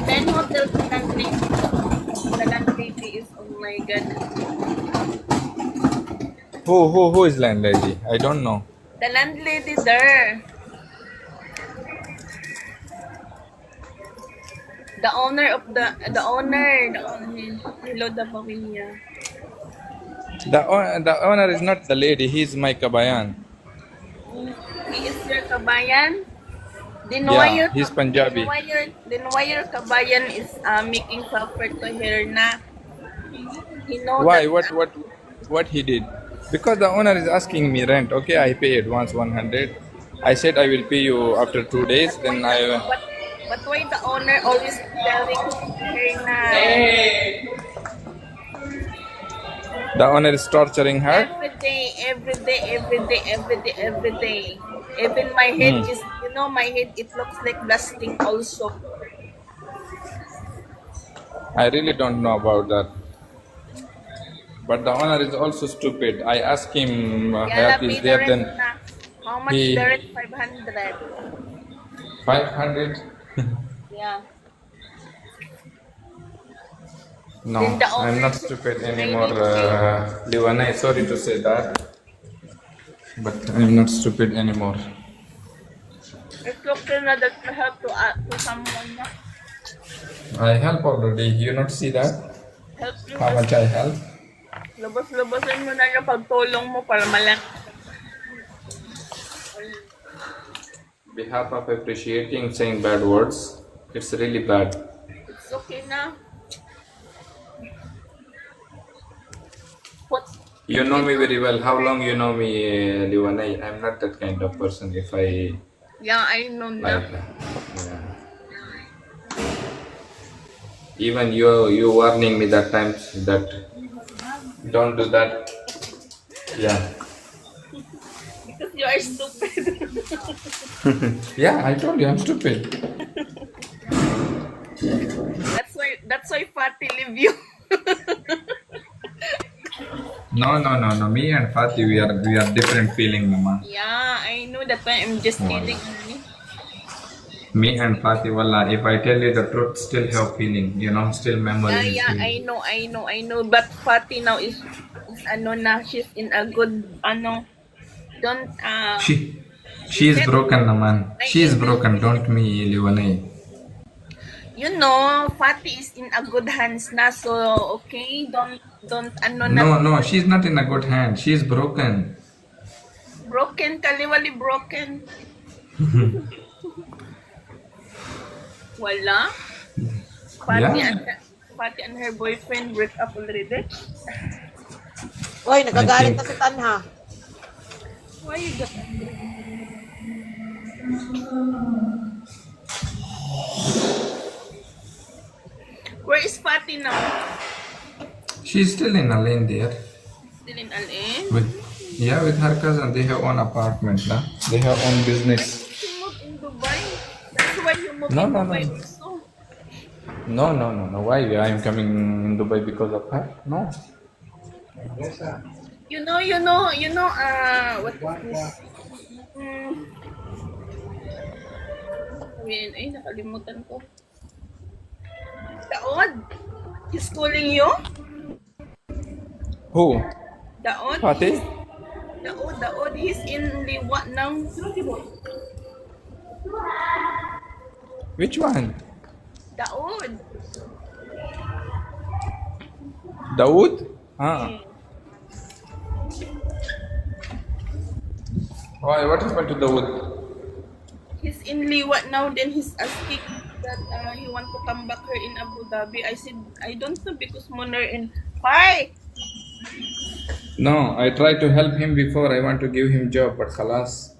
Then hotel to landlady. The landlady is, oh my god. Who is landlady? I don't know. The landlady there. The owner. Hello, the pamilya. The owner is not the lady. He's my kabayan. He is your kabayan? Then Yeah, he's Punjabi. Then why your kabayan is making suffer to her na? He know Why? that. What he did? Because the owner is asking me rent. Okay, I pay advance 100. I said I will pay you after 2 days. Then But why the owner always telling her na? The owner is torturing her. Every day. Even my head is, my head, it looks like blasting also. I really don't know about that. But the owner is also stupid. I asked him, Hayat is there, then How much he- the rent? 500. 500. Yeah. No, Then the I'm not stupid anymore, Liwana. Sorry to say that, but I'm not stupid anymore. It's okay na that you have to someone na. I help already. You not see that? Help you. How much I help? Lubos-lubosin mo na yung pagtulong mo para malaki. Behalf of appreciating saying bad words, it's really bad. It's okay na. You know me very well. How long you know me, Liwana? I'm not that kind of person. If I Yeah, I know na. like, yeah. Even you warning me that times that don't do that. Yeah. Because you are stupid. Yeah, I told you I'm stupid. That's why Fatih leave you. No. Me and Fatih, we are different feeling, Mama. Yeah, I know that why I'm just kidding. Me and Fatih, wallah, if I tell you the truth, still have feeling, still memory. Yeah, I know. But Fatih now is she's in a good, don't, She is broken, naman. She is broken, don't me, Liwanay. Fatih is in a good hands na, so, okay, don't, No, she's not in a good hand. She is broken. broken, kaliwali broken. Wala? Fatih and her boyfriend break up already? Oy, nagagalit na si Tanha. Why you got... Where is Fatih now? She's still in a lane there. Still in Al-Ain? With her cousin. They have own apartment, na? They have own business. She moved in Dubai. That's why you moved No. in Dubai also. No. Why? I am coming in Dubai because of her? No. You know, what is this? Nakalimutan ko. Daod? He's calling you? Who? Daod? Fatih? Daod. He's in Liwa now. Which one? Daod. Dawood? Huh? Why? What happened to the wood? He's in Liwa now, then he's asking that he want to come back here in Abu Dhabi. I said, I don't know because Munir in... Why? No, I tried to help him before. I want to give him job, but khalas.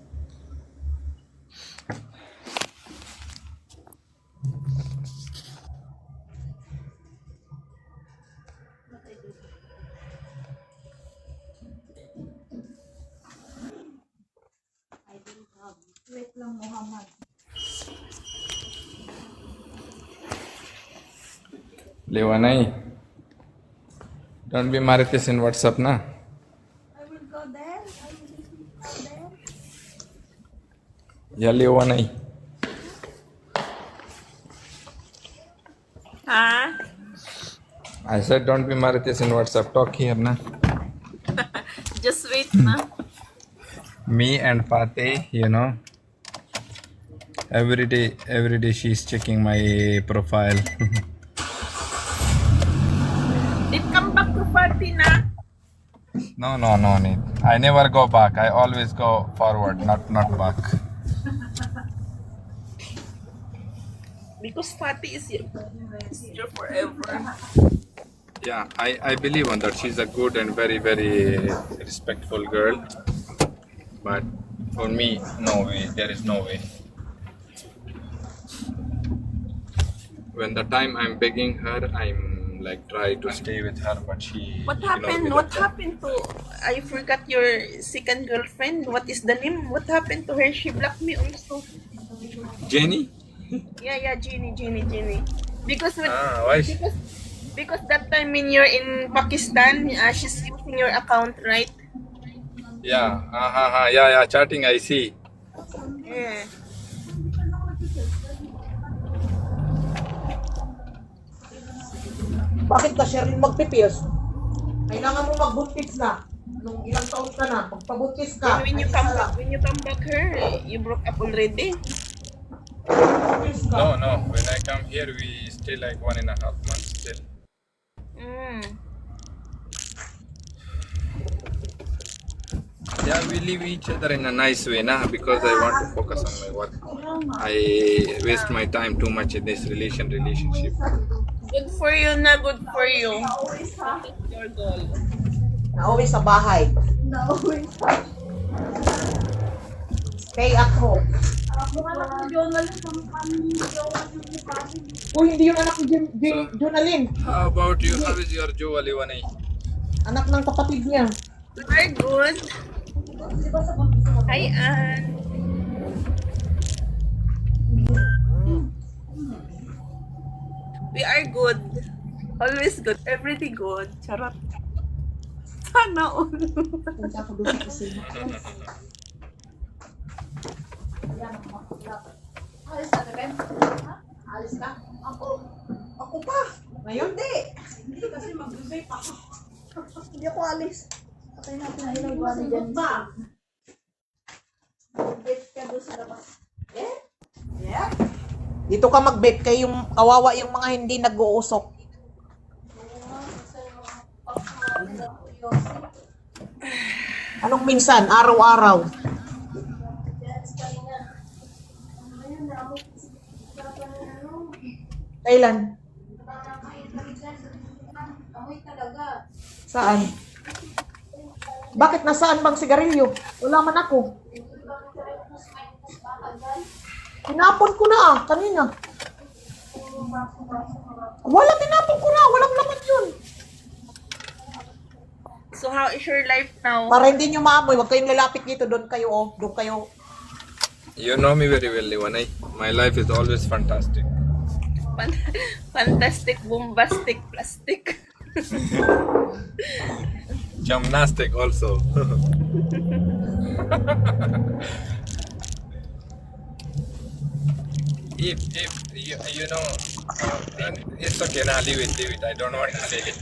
Lewanai, don't be Maritis in WhatsApp, na? I will go there. I will go there. Yeah, Lewanai. Huh? I said don't be Maritis in WhatsApp. Talk here, na? Just wait na. Me and Fateh, you know, every day she's checking my profile. Did come back to party na? No need. I never go back. I always go forward, not back. Because Fatih is your forever. Yeah, I believe on that. She's a good and very, very respectful girl. But for me, no way. There is no way. When the time I'm begging her, I'm like try to stay with her, but she. What happened? What happened to? I forgot your second girlfriend. What is the name? What happened to her? She blocked me also. Jenny? Yeah, Jenny. Because when Why? because that time when you're in Pakistan, she's using your account, right? Yeah. Yeah. Chatting. I see. Yeah. Bakit ka, Sherilyn, magpipils? Kailangan mo magbuntis na. Nung ilang taon ka na, magpabuntis ka. When you come back here, you broke up already. No. When I come here, we stay like 1.5 months still. Yeah, we leave each other in a nice way, nah, because I want to focus on my work. I waste my time too much in this relationship. Good for you na, good for you. Your goal. Nauwi sa bahay. Stay at home. Uy, hindi yung anak ni Jonalyn. How about you? How is your Joe Aliwanay? Anak ng kapatid niya. Very good. Hi, Ann. We are good. Always good. Everything good. Charot. Sana all. Alis ka, Beben? Alis ka? Ako pa. Ngayon, di. Hindi kasi mag-vape ako. Hindi ako alis. Patay natin ang ilaw ba ni Jen? Vape ka doon sa labas. Yeah. Dito ka mag-vape kay yung kawawa yung mga hindi nag-uusok. Anong minsan? Araw-araw. Kailan? Saan? Bakit nasaan bang sigarilyo? Wala man ako. Tinapon ko na kanina. Wala, tinapon ko na. Walang laman yun. So how is your life now? Para hindi nyo maamoy, huwag kayong lalapit dito. Doon kayo, oh. Doon kayo. You know me very well, Liwanay. My life is always fantastic. Fantastic, bombastic, plastic. Gymnastic also. if you know, it's okay, nah, leave it. I don't want to say it.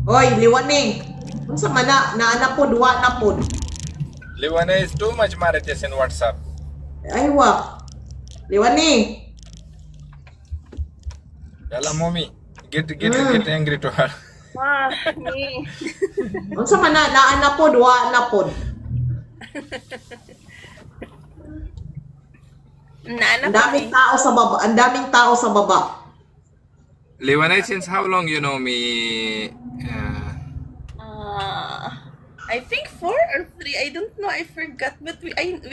Hoy, Liwaning. Unsa man na pod wa na pod. Liwana is too much marites in WhatsApp. Aywa. Liwani. Yalla, mommy. Get angry to her. Ma, me. Unsa man na pod wa na pod. Ang daming tao sa baba. Ang daming tao sa baba. Liwana, since how long you know me? I think 4 or 3. I don't know. I forgot. But I know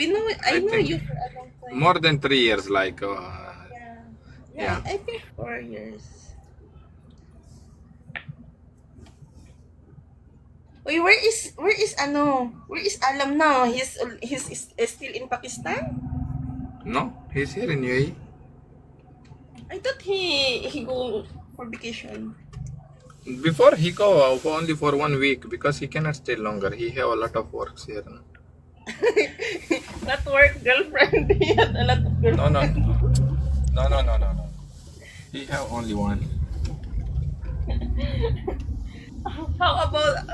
think you for a long time. More than 3 years, like. Yeah. I think 4 years. Wait, where is Alam now? He's still in Pakistan? No, he's here in UAE. I thought he go for vacation. Before he go only for 1 week because he cannot stay longer. He have a lot of works here. Not work, girlfriend. He had a lot of girlfriend. No. He have only one. How about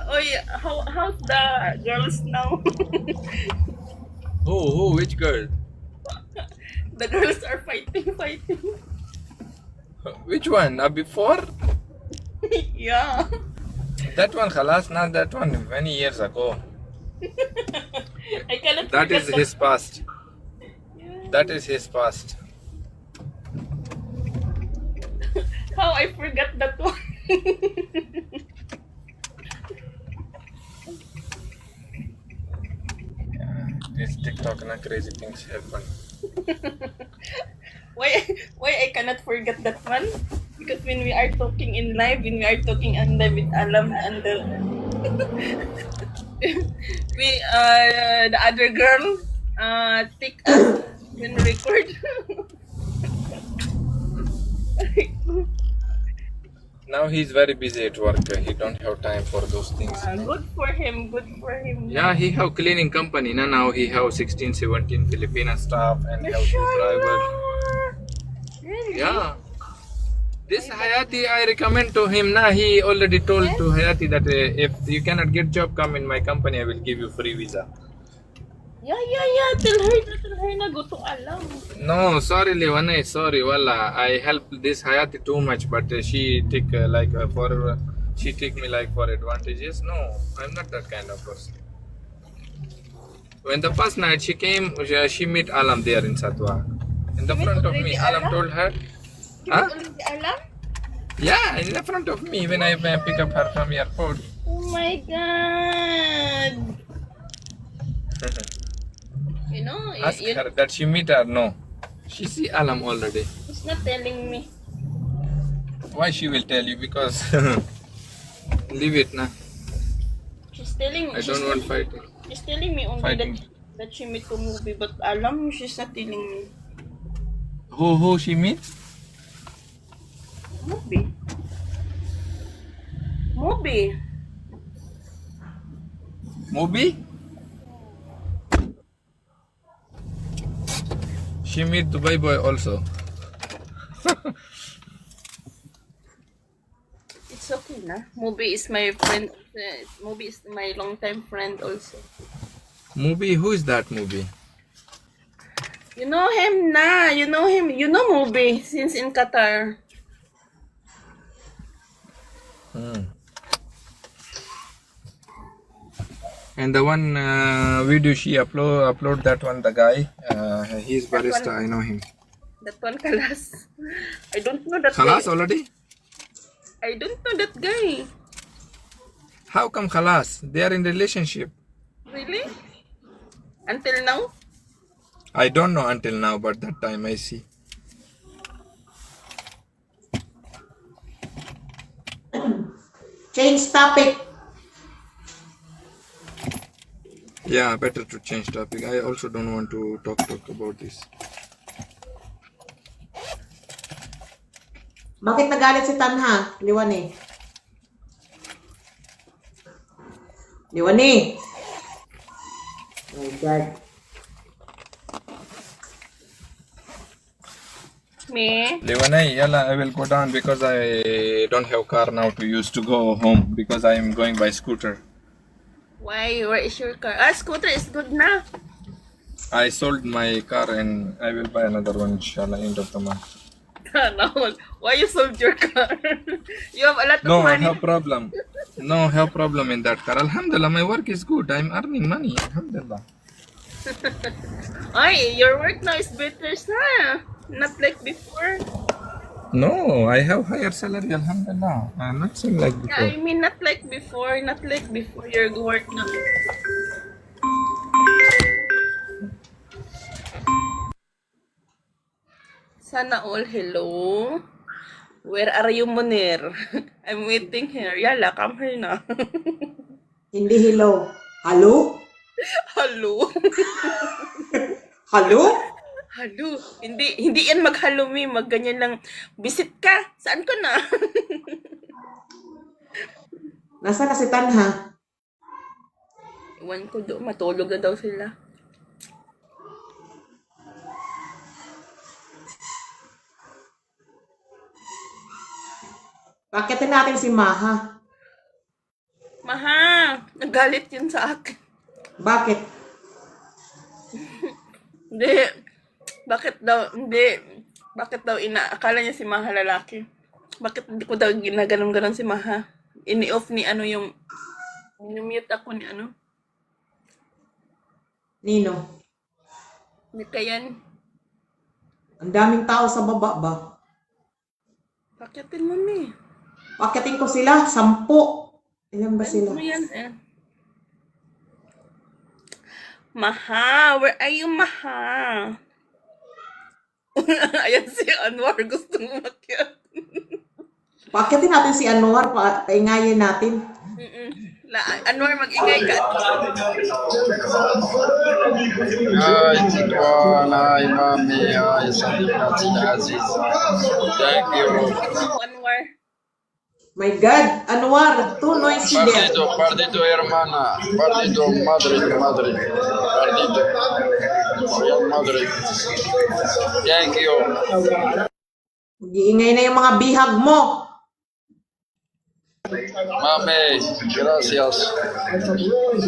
how's the girls now? Who? Which girl? The girls are fighting. Which one? Before? Yeah. That one, khalas, not that one. Many years ago. I cannot That forget is his past. That is his past. How I forgot that one. This TikTok na crazy things happen. Why I cannot forget that one? Because when we are talking in live, with Alam and the the other girl take us when record. Now he's very busy at work. He don't have time for those things. Good for him. Yeah, he have cleaning company. Now he have 16, 17 Filipino staff and have two driver. Really? Yeah. This Hayati, I recommend to him. He already told to Hayati that if you cannot get job, come in my company. I will give you free visa. Yeah. Tell her na go to Alam. No, sorry, Liwana. Sorry, Walla. I helped this Hayati too much, but she take she take me like for advantages. No, I'm not that kind of person. When the first night she came, she meet Alam there in Satwa. In the front of me, Alam told her. Huh? Alam? Yeah, in the front of me when I pick up her from airport. Oh my God. Ask her that she meet her. No, she see Alam already. She's not telling me. Why she will tell you? Because leave it na. She's telling. I don't want fighting. She's telling me only Fighting. that she met a movie, but Alam, she's not telling me. Who she meet? Movie? She meet Dubai boy also. It's okay na. Movie is my friend. Movie is my long-time friend also. Movie? Who is that movie? You know him na. You know him. You know Movie since in Qatar. And the one video she upload that one, the guy, he's barista. I know him. That one, Kalas. I don't know that Khalas guy. already? I don't know that guy. How come Khalas? They are in relationship. Really? Until now? I don't know until now, but that time I see. Change topic. Yeah, better to change topic. I also don't want to talk about this. Bakit nagalit si Tanha? Liwani. Oh God. Me? Liwanai, yalla, I will go down because I don't have car now to use to go home because I am going by scooter. Why? Where is your car? Ah, scooter is good na. I sold my car and I will buy another one inshallah end of the month. Sana all. Why you sold your car? You have a lot of No, I money. have problem. No, have problem in that car. Alhamdulillah, my work is good. I'm earning money. Alhamdulillah. Ay, your work now is better na. Not like before. No, I have higher salary. Alhamdulillah. I'm not saying like Yeah, I before. mean not like before. Not like before your work now. Sana all, hello. Where are you, Munir? I'm waiting here. Yala, come here na. Hindi hello. Hello? Hello. Hello? Hello. Hindi yan mag-hello me, magganyan lang. Visit ka. Saan ka na? Nasaan na si Tanha? Iwan ko doon, matulog na daw sila. Pakitin natin si Maha. Maha, nagalit yun sa akin. Bakit? Hindi. Bakit daw akala niya si Maha lalaki? Bakit hindi ko daw ginaganon-ganon si Maha? Ini-off ni ano yung mute ako ni ano? Nino? Hindi kayan. Ang daming tao sa baba ba? Pakitin mo ni. Pakitin ko sila, 10. Ilan ba sila? Ano yan eh? Maha, where are you, Maha? Ayan si Anwar, gusto umakyat. Pakitin natin si Anwar, paingayin natin. Anwar, mag-ingay ka. Hi, Titwan. Hi, Mami. Hi, Sadiqati Aziza. Thank you. Anwar. My God, Anwar, too noisy there. Partido, hermana. Partido, Madrid. Partido. Real Madrid. Thank you. Mag-iingay na yung mga bihag mo. Mami, gracias.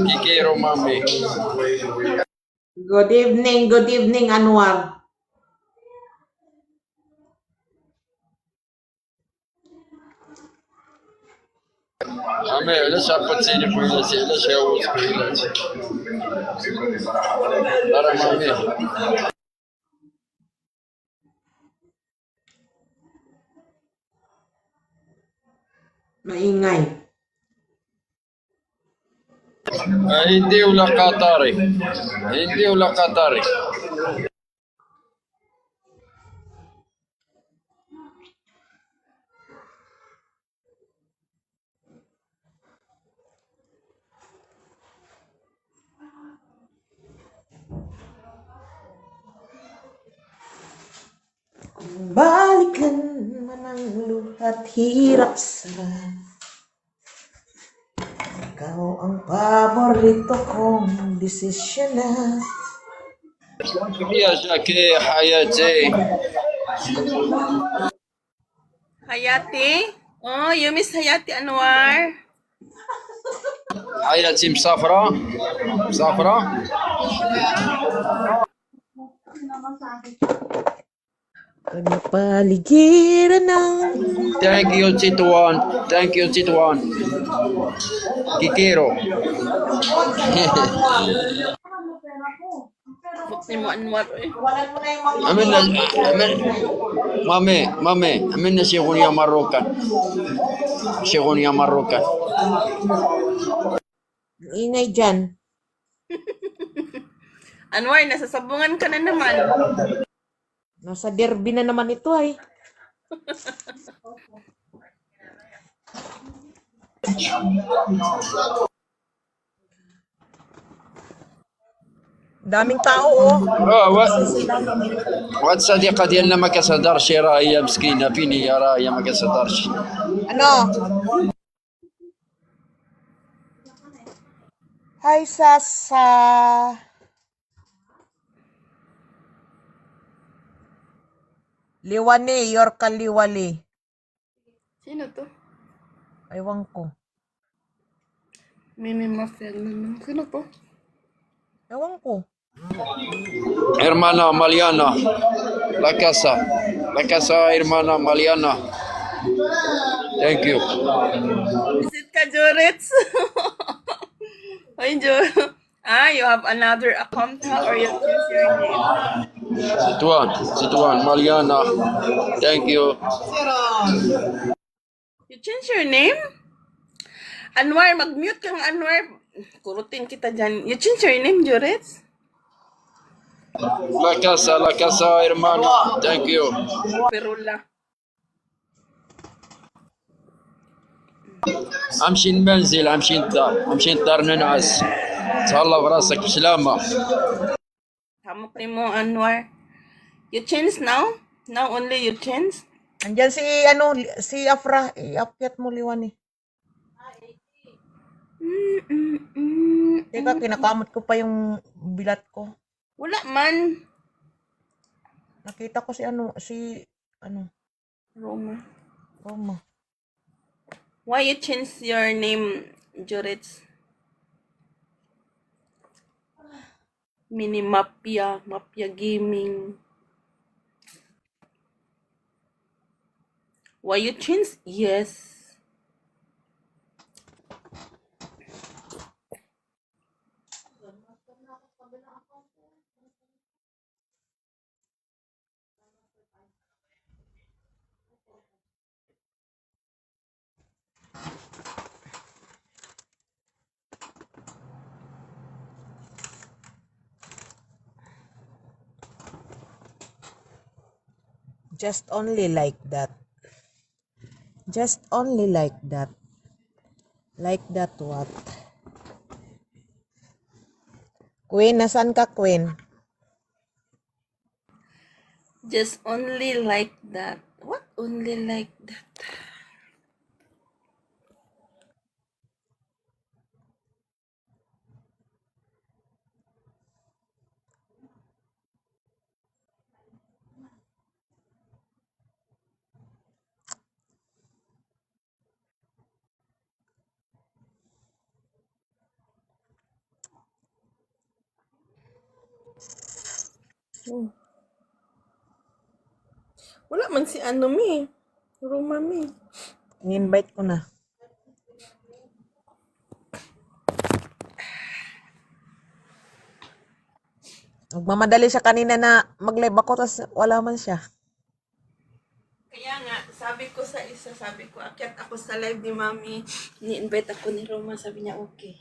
Kikiro, Mami. Good evening, Anwar. Mami, ليش عبتيني بويلتي؟ ليش هوت بويلتي؟ ترى مامي. Maingay. هندي ولا قطري؟ هندي ولا قطري؟ Balikan man ang luhat hirap sa ikaw ang paborito kong desisyon na. يا جاكي حياتي. Hayati? Oh, you miss Hayati, Anwar? حياتي مسافرة. Napaligiran ng Thank you, Titwan. Kikiro. Bukti mo, Anwar. Eh. Mami, amin na Sigunia Marrocan. ingay dyan. Anwar, nasasabungan ka na naman. Nasa derby na naman ito ay. Daming tao oh. والصديقة ديالنا ما كتصدرش راه هي مسكينة فين هي راه هي ما كتصدرش. Ano? Hi, Sasa. Liwani, Yorka Liwali. Sino to? Ewan ko. Mimi Mafia naman. Sino to? Ewan ko. Hermana Maliana. La casa. La casa, hermana Maliana. Thank you. Visit ka, Jorits? Oy, Jo. You have another account ha? Or you choose your name? Situan, Maliana. Thank you. You change your name? Anwar, mag-mute kang Anwar. Kurutin kita dyan. You change your name, Jorits? La casa, hermana. Thank you. Perula. امشي المنزل امشي الدار ننعس تهلا براسك بسلامة. Tama pa mo, Anwar. You change now? Now only you change? Andyan si Afra. Iakyat mo liwan eh. Teka, kinakamot ko pa yung bilat ko. Wala man. Nakita ko si Roma. Why you change your name, Jorits? Mini Mafia Gaming. Why you change? Yes. just only like that. Just only like that. Like that what? Queen, nasan ka, Queen? Just only like that. What only like that? Wala man si Roma mi. Ni-invite ko na. Nagmamadali siya kanina na mag-live ako, tapos wala man siya. Kaya nga, sabi ko, akyat ako sa live ni Mami. Ni-invite ako ni Roma, sabi niya okay.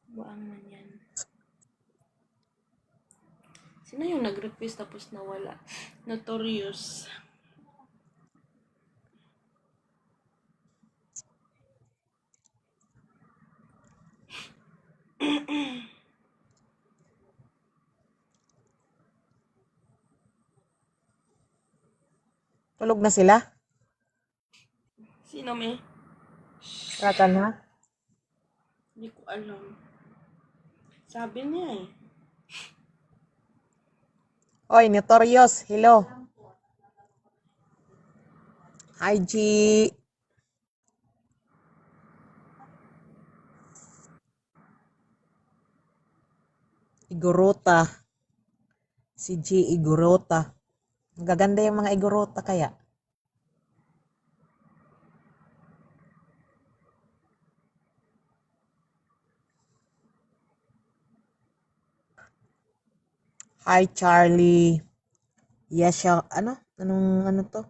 Buang man yan. Sino yung nag-request tapos nawala? Notorious. Tulog na sila? Sino may? Rakan ha? Hindi ko alam. Sabi niya eh. Oy, Notorious, hello. Hi, G. Igorota. Si G. Igorota. Ang gaganda yung mga Igorota kaya. Hi, Charlie. Yasha, Anong to?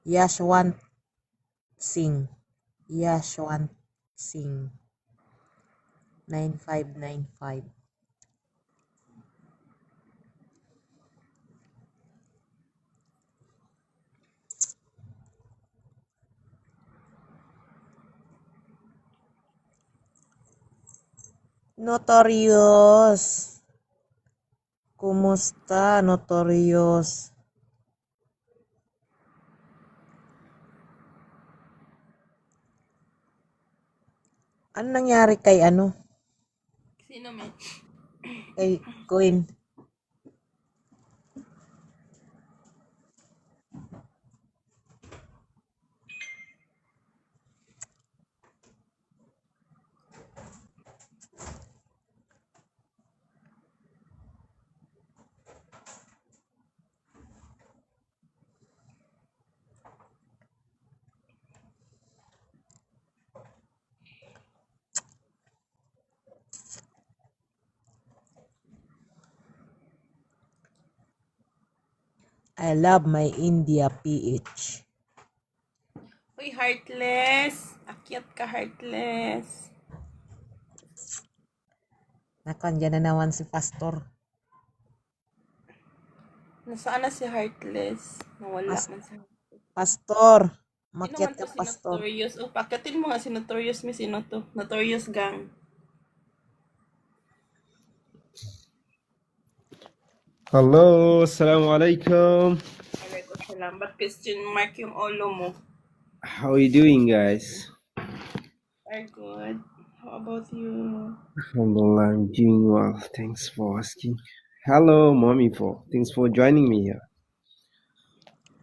Yashwant Singh. Yashwant Singh. 9595. Notorious. Kumusta, Notorious? Ano nangyari kay Sino may? Kay Queen? I love my India PH. Uy, Heartless. Akyat ka, Heartless. Nakandyan na naman si Pastor. Nasaan na si Heartless? Nawala man siya. Pastor. Sino Makyat man ka, to si Pastor. Notorious? O, pakatin mo nga si Notorious. Sino to? Notorious Gang. Hello, assalamu alaikum. Waalaikumsalam. Ba't question mark yung olo mo? How are you doing, guys? Very good. How about you? Alhamdulillah, I'm doing well. Thanks for asking. Hello, mommy. Thanks for joining me here.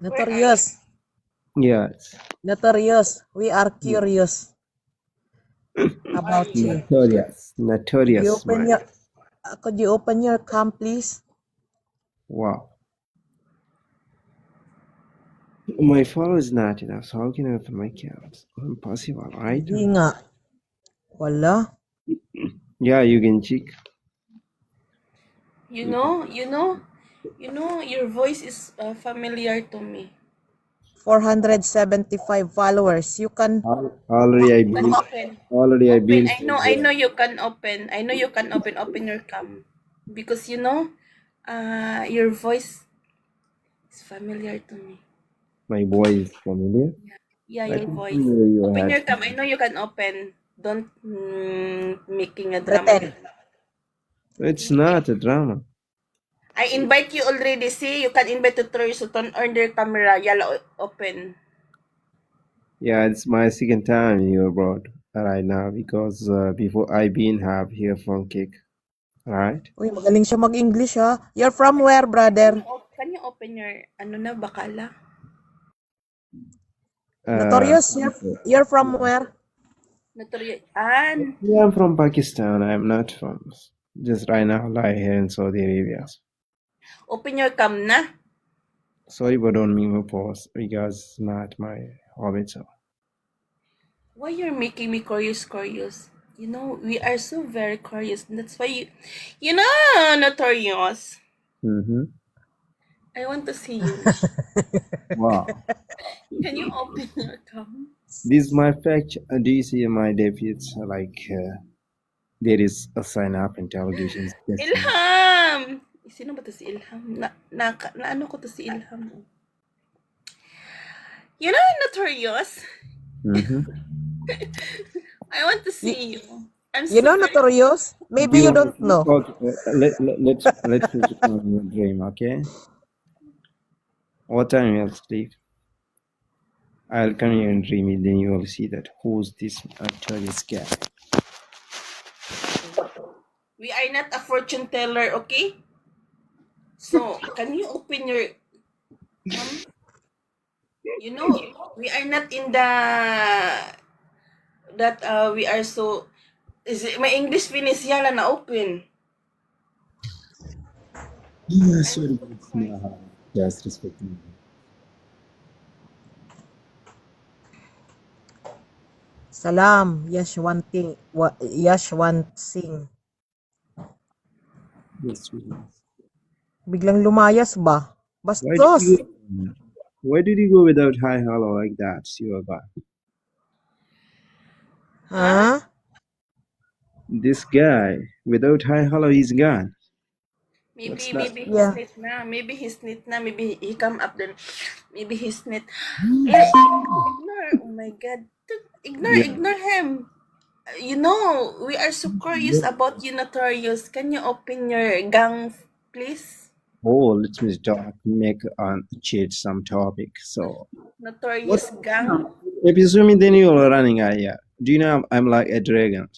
Notorious. Yes. Notorious. We are curious about you. Notorious. Could you open your cam, please? Wow. My follow is not enough, so how can I open my cams? Impossible, right? Hindi nga. Wala. Yeah, you can check. You know, your voice is familiar to me. 475 followers. You can Already, Can open. I built. I know you can open. I know you can open your cam. Because your voice is familiar to me. My voice is familiar. Yeah, I your can voice. hear you Open had- your cam. I know you can open. Don't making a drama. It's not a drama. I invite you already. See, you can invite tutorials to turn on their camera. Yellow open. Yeah, it's my second time here abroad right now because before I been have here from Kick. Right? Uy, magaling siya mag-English ha. You're from where, brother? Can you open your bakala? Notorious, you're from where? Notorious. Yeah, I'm from Pakistan. I'm not from just right now lie here in Saudi Arabia. Open your cam na. Sorry, but don't make me pause because it's not my hobby. So Why you're making me curious? We are so very curious. That's why Notorious. I want to see you. wow. Can you open your cam? This is my fact. Do you see my debuts? Like there is a sign up interrogation. Ilham! Sino ba to si Ilham? Ano ko to si Ilham? Notorious. I want to see you. I'm You know Notorious? Maybe you don't know. Okay, let's focus on your dream, okay? What time you'll sleep? I'll come here and dream it, then you will see that who's this Notorious guy. We are not a fortune teller, okay? So, can you open your... we are not in we are so... My English finish yala na open. Yeah, sorry. Just respect me. Salam, Yashwant Singh. Yes, really. Biglang lumayas ba? Bastos! Why did you go without hi hello like that? You are guy. Huh? This guy without hi hello, he's gone. Maybe Yeah. he's snit na. Maybe he's snit na. Maybe he come up then. Maybe he's snit. Ignore. Oh my God. Ignore him. We are so curious about you, Notorious. Can you open your gang, please? Oh, let me make change some topic. So, Notorious gang. if you zoom in, then you are running. Yeah. Do you know I'm like a dragon?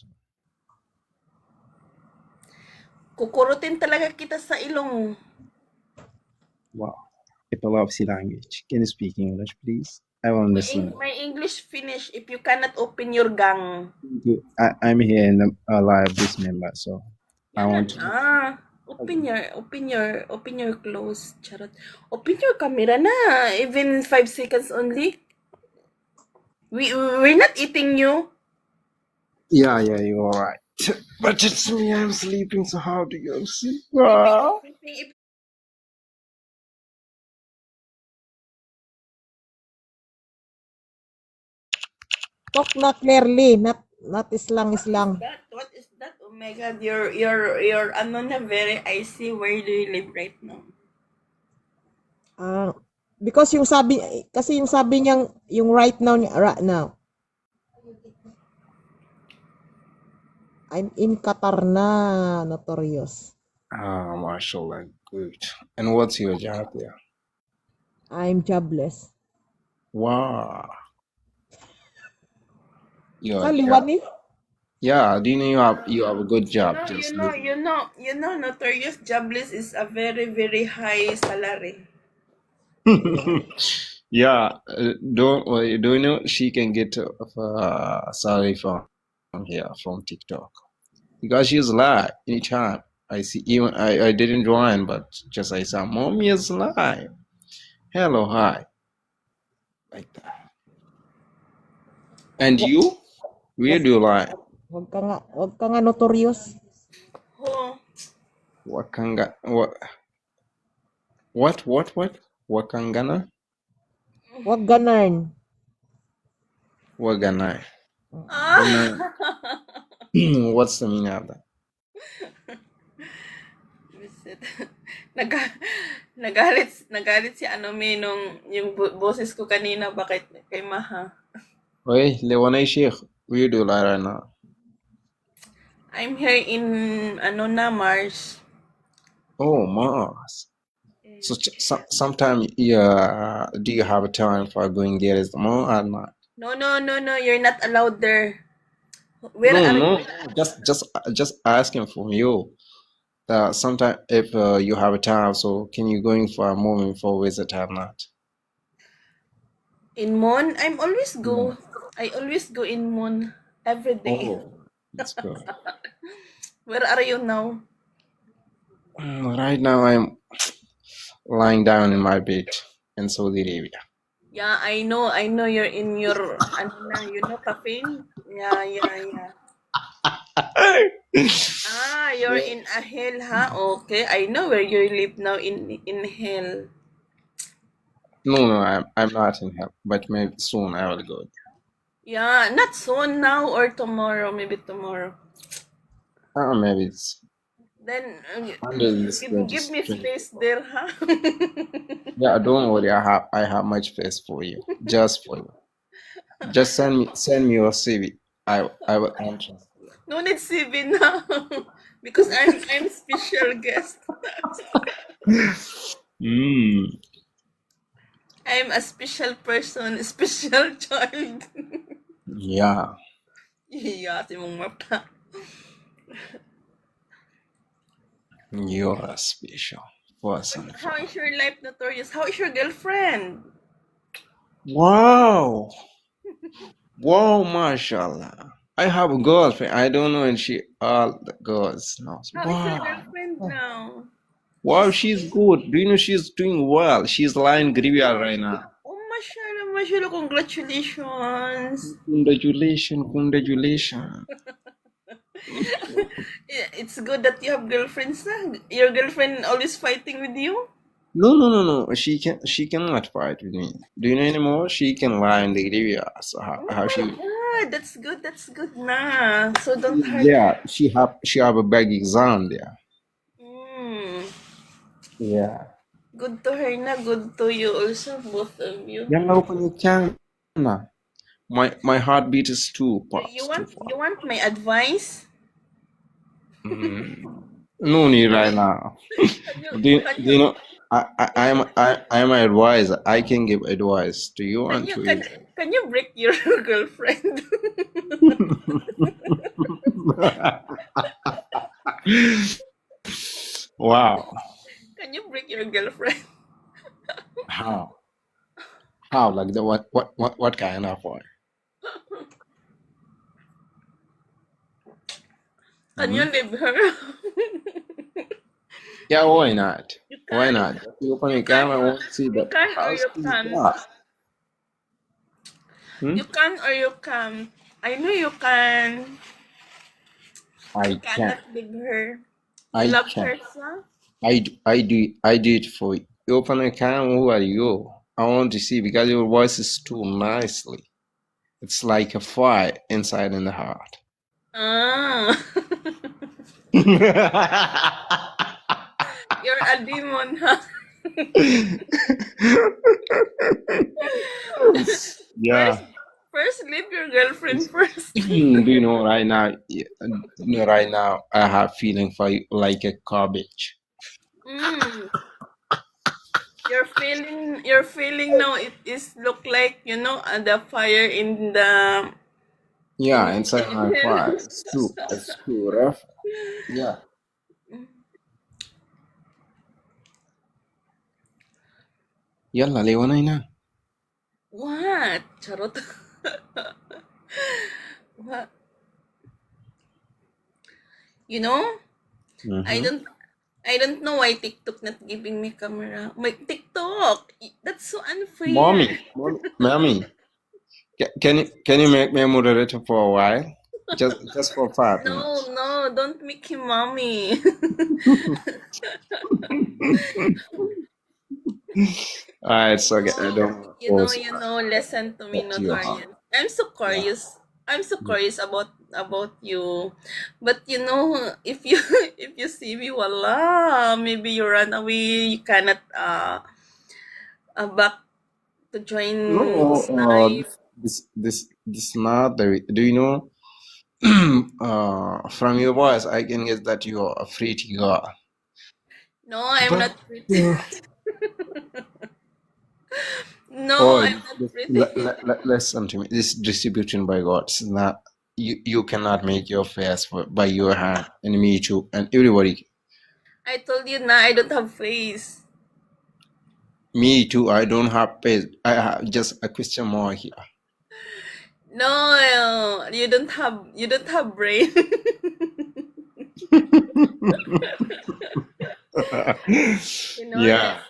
Kukurutin talaga kita sa ilong. Wow. Epilepsy language. Can you speak English, please? I want to listen. My English finish if you cannot open your gang. I'm here in the live this member, so I want to. Open your close. Charot. Open your camera na. Even 5 seconds only. We're not eating you. Yeah, you're right. But it's me, I'm sleeping, so how do you sleep? Ah. If Talk na clearly, not islang. What is that? Oh my God, you're ano na very icy. Where do you live right now? Because yung sabi niyang yung right now. I'm in Qatar na, Notorious. MashaAllah, good. And what's your job there? I'm jobless. Wow. Your Kaliwan job. Yeah, do you know you have a good job? You know, Notorious jobless is a very, very high salary. Yeah, do you know she can get salary from here from TikTok because she's live anytime. I see even I didn't join, but just I saw mommy is live. Hello, hi, like that. And you, where do you live? Wag ka nga Notorious. Oh, Wakangana? Wag ganarn. Waganay. ah. What's the meaning of that? Visit. Nagalit si Anomi nung yung boses ko kanina, bakit kay Maha. Hey, Lewanay Sheikh, where do you live right now? I'm here in Mars. Oh, Mars. So sometime, yeah, do you have time for going there is more or not? No, you're not allowed there. Where are No, you? just asking from you. Sometime if you have time, so can you going for a moment for visit or not? In Mon? I always go in Mon every day. Oh, that's good. Where are you now? Right now I'm lying down in my bed in Saudi Arabia. Yeah, I know you're in your caffeine. Yeah. You're in a hell, huh? Okay, I know where you live now in hell. No, I'm not in hell, but maybe soon I will go. Yeah, not soon, now or tomorrow, maybe tomorrow. Maybe it's Then under this give me space there, huh? Yeah, don't worry. I have much space for you, just for you. Just send me your CV. I will answer. No need CV now because I'm special guest. I'm a special person, special child. Yeah. Yeah, si mong mata. You're a special person. How is your life, Notorious? How is your girlfriend? Wow. Wow, mashallah. I have a girlfriend. I don't know and she all the girls now. How is your Wow. girlfriend now? Wow, she's good. Do you know she's doing well? She's lying graveyard right now. Oh, mashallah, congratulations. Congratulations. It's good that you have girlfriends, huh? Your girlfriend always fighting with you? No. She cannot fight with me. Do you know anymore? She can lie in the graveyard. So how she? Yeah, that's good, nah. So don't hurt Yeah, she have a big exam there. her. Yeah. Good to her na, good to you also, both of you. Yang open your camera. My heartbeat is too fast. You want my advice? No need right now. Do you know? I'm an advisor. I can give advice to you and to you. Can you break your girlfriend? Wow. Can you break your girlfriend? How? How? Like the what kind of one? Can you leave her? Yeah, why not? You Why can. not? You open your camera, I want to see You that. can or How you sweet can. that. Hmm? You can or you can. I know you can. I You can. cannot leave her. I You love can. her, son? I do it for you. You open a camera, who are you? I want to see because your voice is too nicely. It's like a fire inside in the heart. Ah, you're a demon, huh? Yeah. First leave your girlfriend first. Do you know right now? Right now, I have feeling for you like a garbage. Mm. You're feeling now it is look like, the fire in the Yeah, inside my fire. It's too rough. Yeah. يلا ليونينا. What? Charot. What? You know, I Mhm. don't know why TikTok not giving me camera. My TikTok, that's so unfair. Mommy, can you make me a moderator for a while? Just for 5 minutes. No, don't make him mommy. It's okay. I don't force Listen to me, what you have. Notarian. I'm so curious. I'm so curious about you. But if you if you see me, voila, maybe you run away. You cannot back to join No, this life. this not the. Do you know? From your voice, I can guess that you are a pretty girl. No, I'm But not pretty. No, I'm not pretty. listen to me. This distribution by God. It's not you cannot make your face by your hand, and me too, and everybody. I told you I don't have face. Me too. I don't have face. I have just a question more here. No, you don't have brain. Yeah.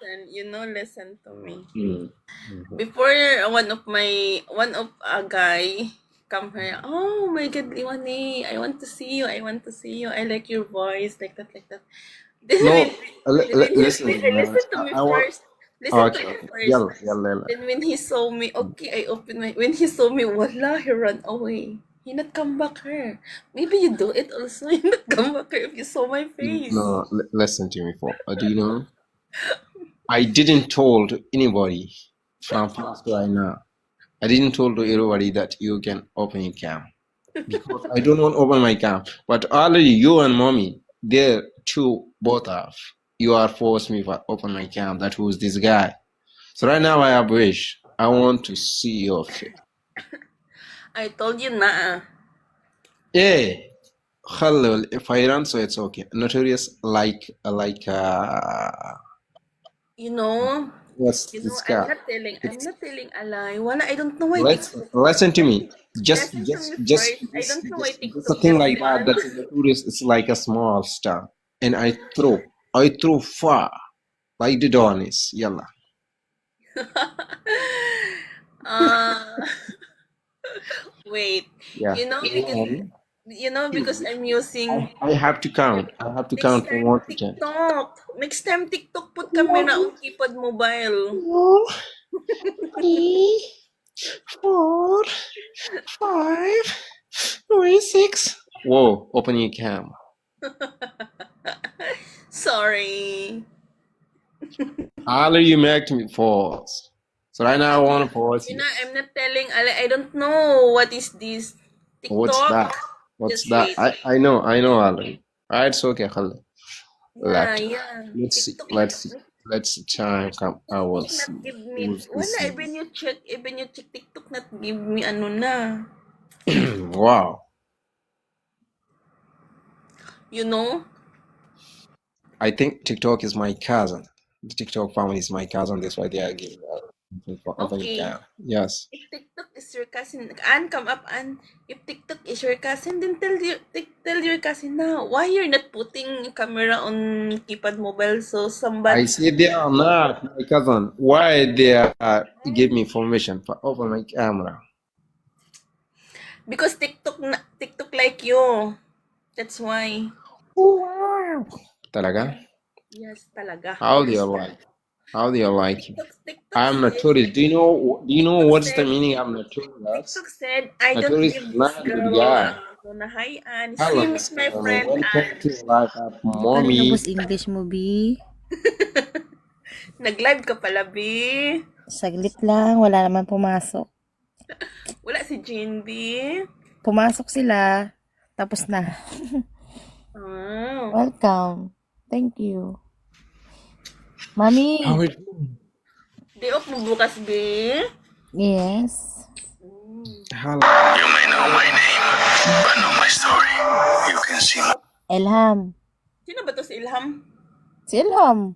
Listen to me. Mm. Before one of a guy come here, oh my God, Liwani, I want to see you. I like your voice, like that. Then No, listen to me I want. first. Listen to Okay, me okay. first. Yalla. Then when he saw me, okay, I opened my. When he saw me, voila, he ran away. He not come back here. Maybe you do it also. He not come back here if you saw my face. No, listen to me. Do you know? I didn't told anybody from past right now. I didn't told to everybody that you can open your cam because I don't want to open my cam. But already you and mommy, there two both of you are forced me to open my cam. That was this guy. So right now I have wish. I want to see your face. I told you na. Hey, hello. If I run, so it's okay. Notorious like What's this I'm guy. not telling a lie. Wala, I don't know why Listen to me. Just listen to me just first. I don't know why just a TikTok thing not like that. That is notorious. It's like a small star, and I throw far like the dawn is. Yalla. wait. Yeah. Because I'm using I have to count. I have to count from 1 to 10. TikTok. Next time TikTok put camera on keypad mobile. 3, 4, 5, 6. Whoa! Open your cam. Sorry. All you make me pause. So right now I want to pause. I'm not telling a lie. I don't know what is this TikTok. What's that? What's Just that? wait. I know already. Alright, it's okay. Khalid. Yeah. Let's see. TikTok Let's try and come. I will see. not give me. Who's Wala, this? even you check TikTok not give me ano na. Wow. I think TikTok is my cousin. The TikTok family is my cousin. That's why they are giving Okay. Yes. If TikTok is your cousin, Ann, come up, Ann. If TikTok is your cousin, then tell your cousin now. Why you're not putting camera on keypad mobile so somebody... I see they are not my cousin. Why they give me information for open my camera? Because TikTok like you. That's why. Talaga? Yes, talaga. How do you like? How do you like it? TikTok I'm said, notorious. Do you know TikTok what's the said, meaning of notorious? TikTok said, I don't Notorious give is this not a good girl guy. Kunahayan. She Hello, is my friend welcome and to Life Up Hindi pa rin Mommy. ubos English mo, B. nag-live ka pala, B. Saglit lang, wala naman pumasok. Wala si Jean, B. Pumasok sila, tapos na. Oh. Welcome. Thank you. Mami. How are you? Day off mo bukas, B. Yes. Hello. You may know my name, but not my story. You can see my... Elham. Sino ba to si Ilham? Si Elham.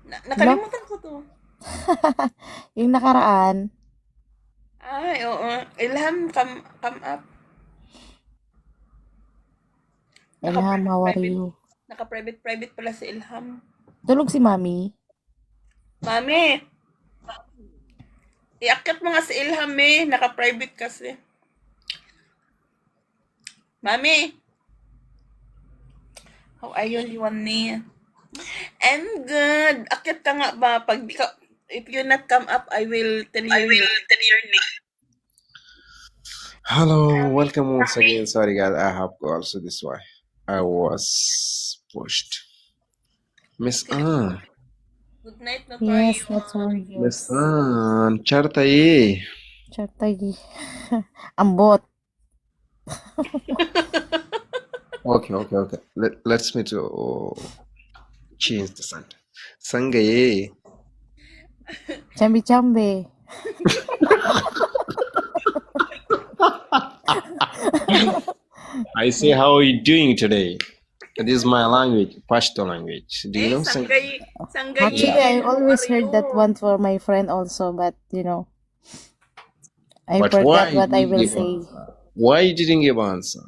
Nakalimutan ko to. Yung nakaraan. Ay, oo. Ilham, come up. Elham, how are you? Naka-private pala si Ilham. Tulog si Mami. Mami! Iakyat mo nga si Ilham eh. Naka-private kasi. Mami! How are you, Liwanne? I'm good. Akyat ka nga ba? Pag di ka, if you not come up, I will tell your name. Hello, welcome once again. Sorry guys, I have to also this why I was pushed. Miss Ann. Good night, Yes, that's Notorious. Miss Ann, chartaye. Chartayi. Ambot. Okay. Let's me to change the sentence. Sangaye. Chambi-chambi. I say, how are you doing today? This is my language, Pashto language. Do you know? Sanggay. Actually, I always heard that one for my friend also, but I But forgot why what I you will give say. answer? Why you didn't give answer?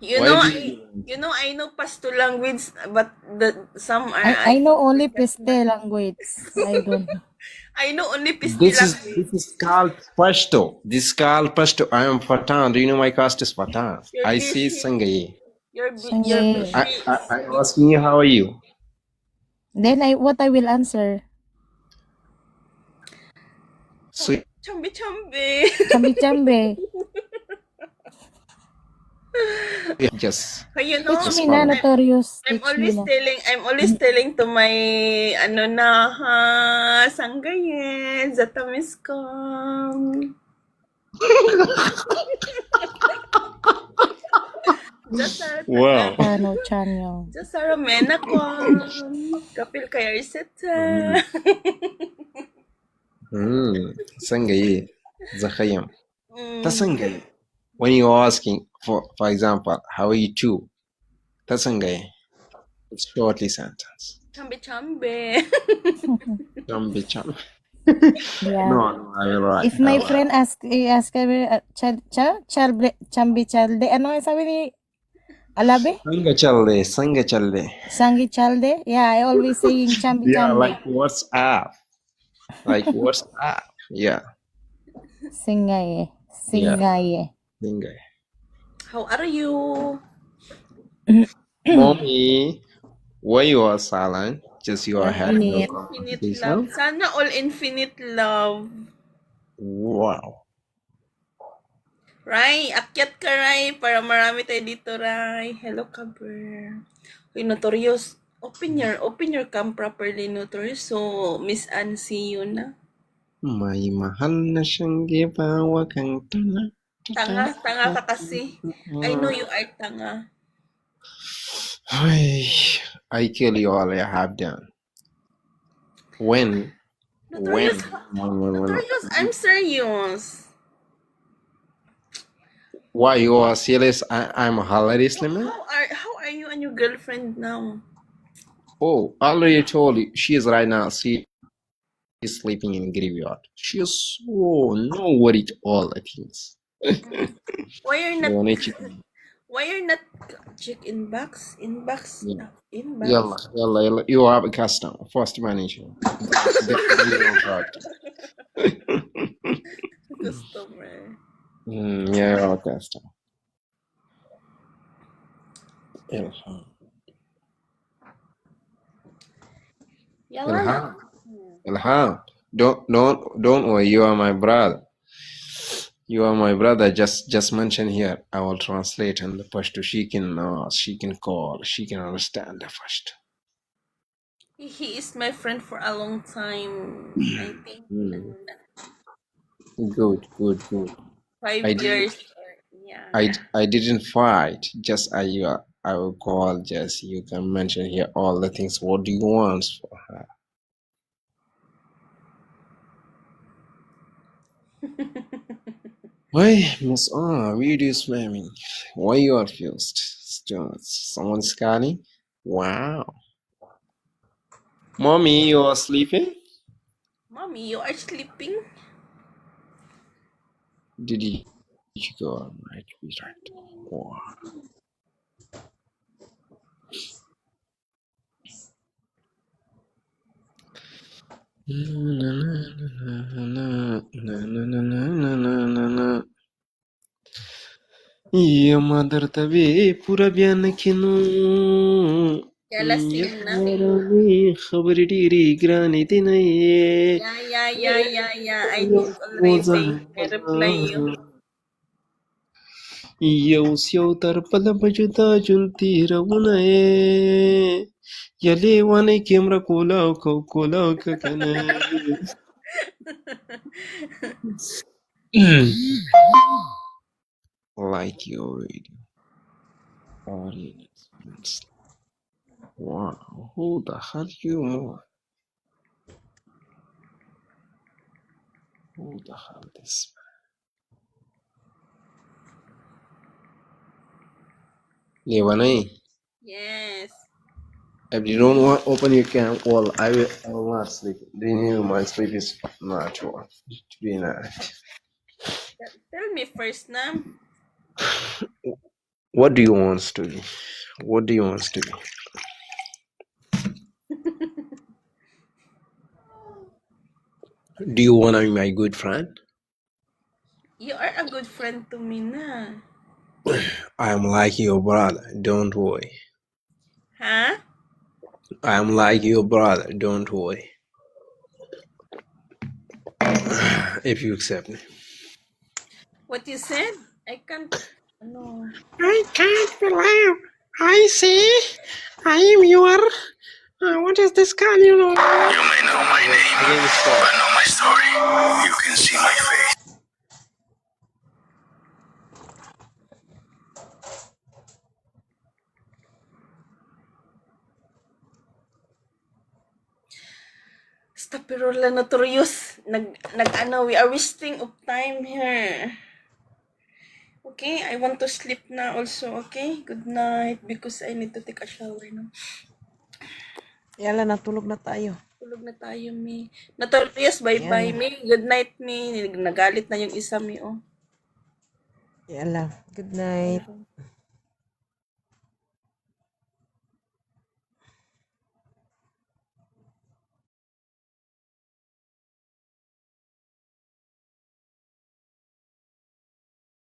You Why know, did I know Pasto language, but some are. I know only Peste language. I don't know. I know only Piste This language. is called Pashto. This is called Pashto. I am Patan. Do you know my caste is Patan? You're I say busy. Sangaye. You're Sanggay. busy. I'm asking you, how are you? Then what I will answer? So, Chambi. Chambi-chambi. just You know, Teach me na, Notorious. I'm Teach me always na. telling to my Sanggay, Zatamis ko. wow. Chano, Chanyo. Saramena ko. Kapil kaya iseta. Sangaye. Zakhayam. Tasangaye. When you're asking, for example, how are you too? Tasangaye. It's shortly sentence. Chambi. Chambi chambi. Yeah. No, I will write. If my friend ask me, chambi-chalde, ano yung sabi ni Alabe? Sanga chalde. Sangi-chalde? Yeah, I always saying Yeah, chambi-chambi. like WhatsApp. Yeah. Singaye. Singaye. How are you? Mommy, why you are silent? Just your head. No Infinite. Infinite conversation. love. Sana all infinite love. Wow. Rai, akyat ka, Rai, para marami tayo dito, Rai. Hello, Kaber. Uy, Notorious. Open your cam properly, Notorious. So, Miss Ann, see you na. May mahal na siyang gibawa kang tanga. Tanga ka kasi. I know you are tanga. I kill you all I have done. When? Notorious, I'm serious. Why you are serious? I'm hilarious, man. How are you and your girlfriend now? Oh, already told you. She is right now. She is sleeping in graveyard. She is so no worried all the things. Why you're Chicken. not check inbox? Inbox? Yeah. Inbox. Yalla. You have a customer. First manager. Customer. Yeah, customer. Yala na. Ilham. Ilham. Don't worry. You are my brother. You are my brother. Just mention here. I will translate in the Pashto. She can call. She can understand the first. He is my friend for a long time. I think Mm. Good. 5 I did. years. Yeah. I didn't fight. Just I will call. Just you can mention here all the things. What do you want for her? Why, Miss R, video swimming? Why you are fused? Someone's calling? Wow. Mommy, you are sleeping? Mommy, you are sleeping? Did you go right? Wow. ये मदर तबे पूरा बयान किनो Yala, sing na. खबर डीरी ग्रानी तिनै Yeah. I did already. I reply you. यौ स्यौतर पल बजुदा जुन्ती रउनए यले वाने केमरा कोलाव ककने like your radio audience. Wow, who the hell you more? Who the hell this man? Levanai, Yes. if you don't want open your cam, well, I will not sleep. My sleep is not well. To be night. Tell me first, na. What do you want to be? What do you want to be? Do you want to be my good friend? You are a good friend to me, na. I am like your brother. Don't worry. Huh? I am like your brother. Don't worry. If you accept me. What you said? I can't. No. I can't believe. I see. I am your. What is this call? You know. You may know my name, but not my story. You can see my face. Stapirula notorious. We are wasting of time here. Okay, I want to sleep na also, okay? Good night because I need to take a shower now. Yala, natulog na tayo. Tulog na tayo, Mi. Notorious, bye-bye, Yan. Mi. Good night, Mi. Nagalit na yung isa, Mi, oh. Yala, good night.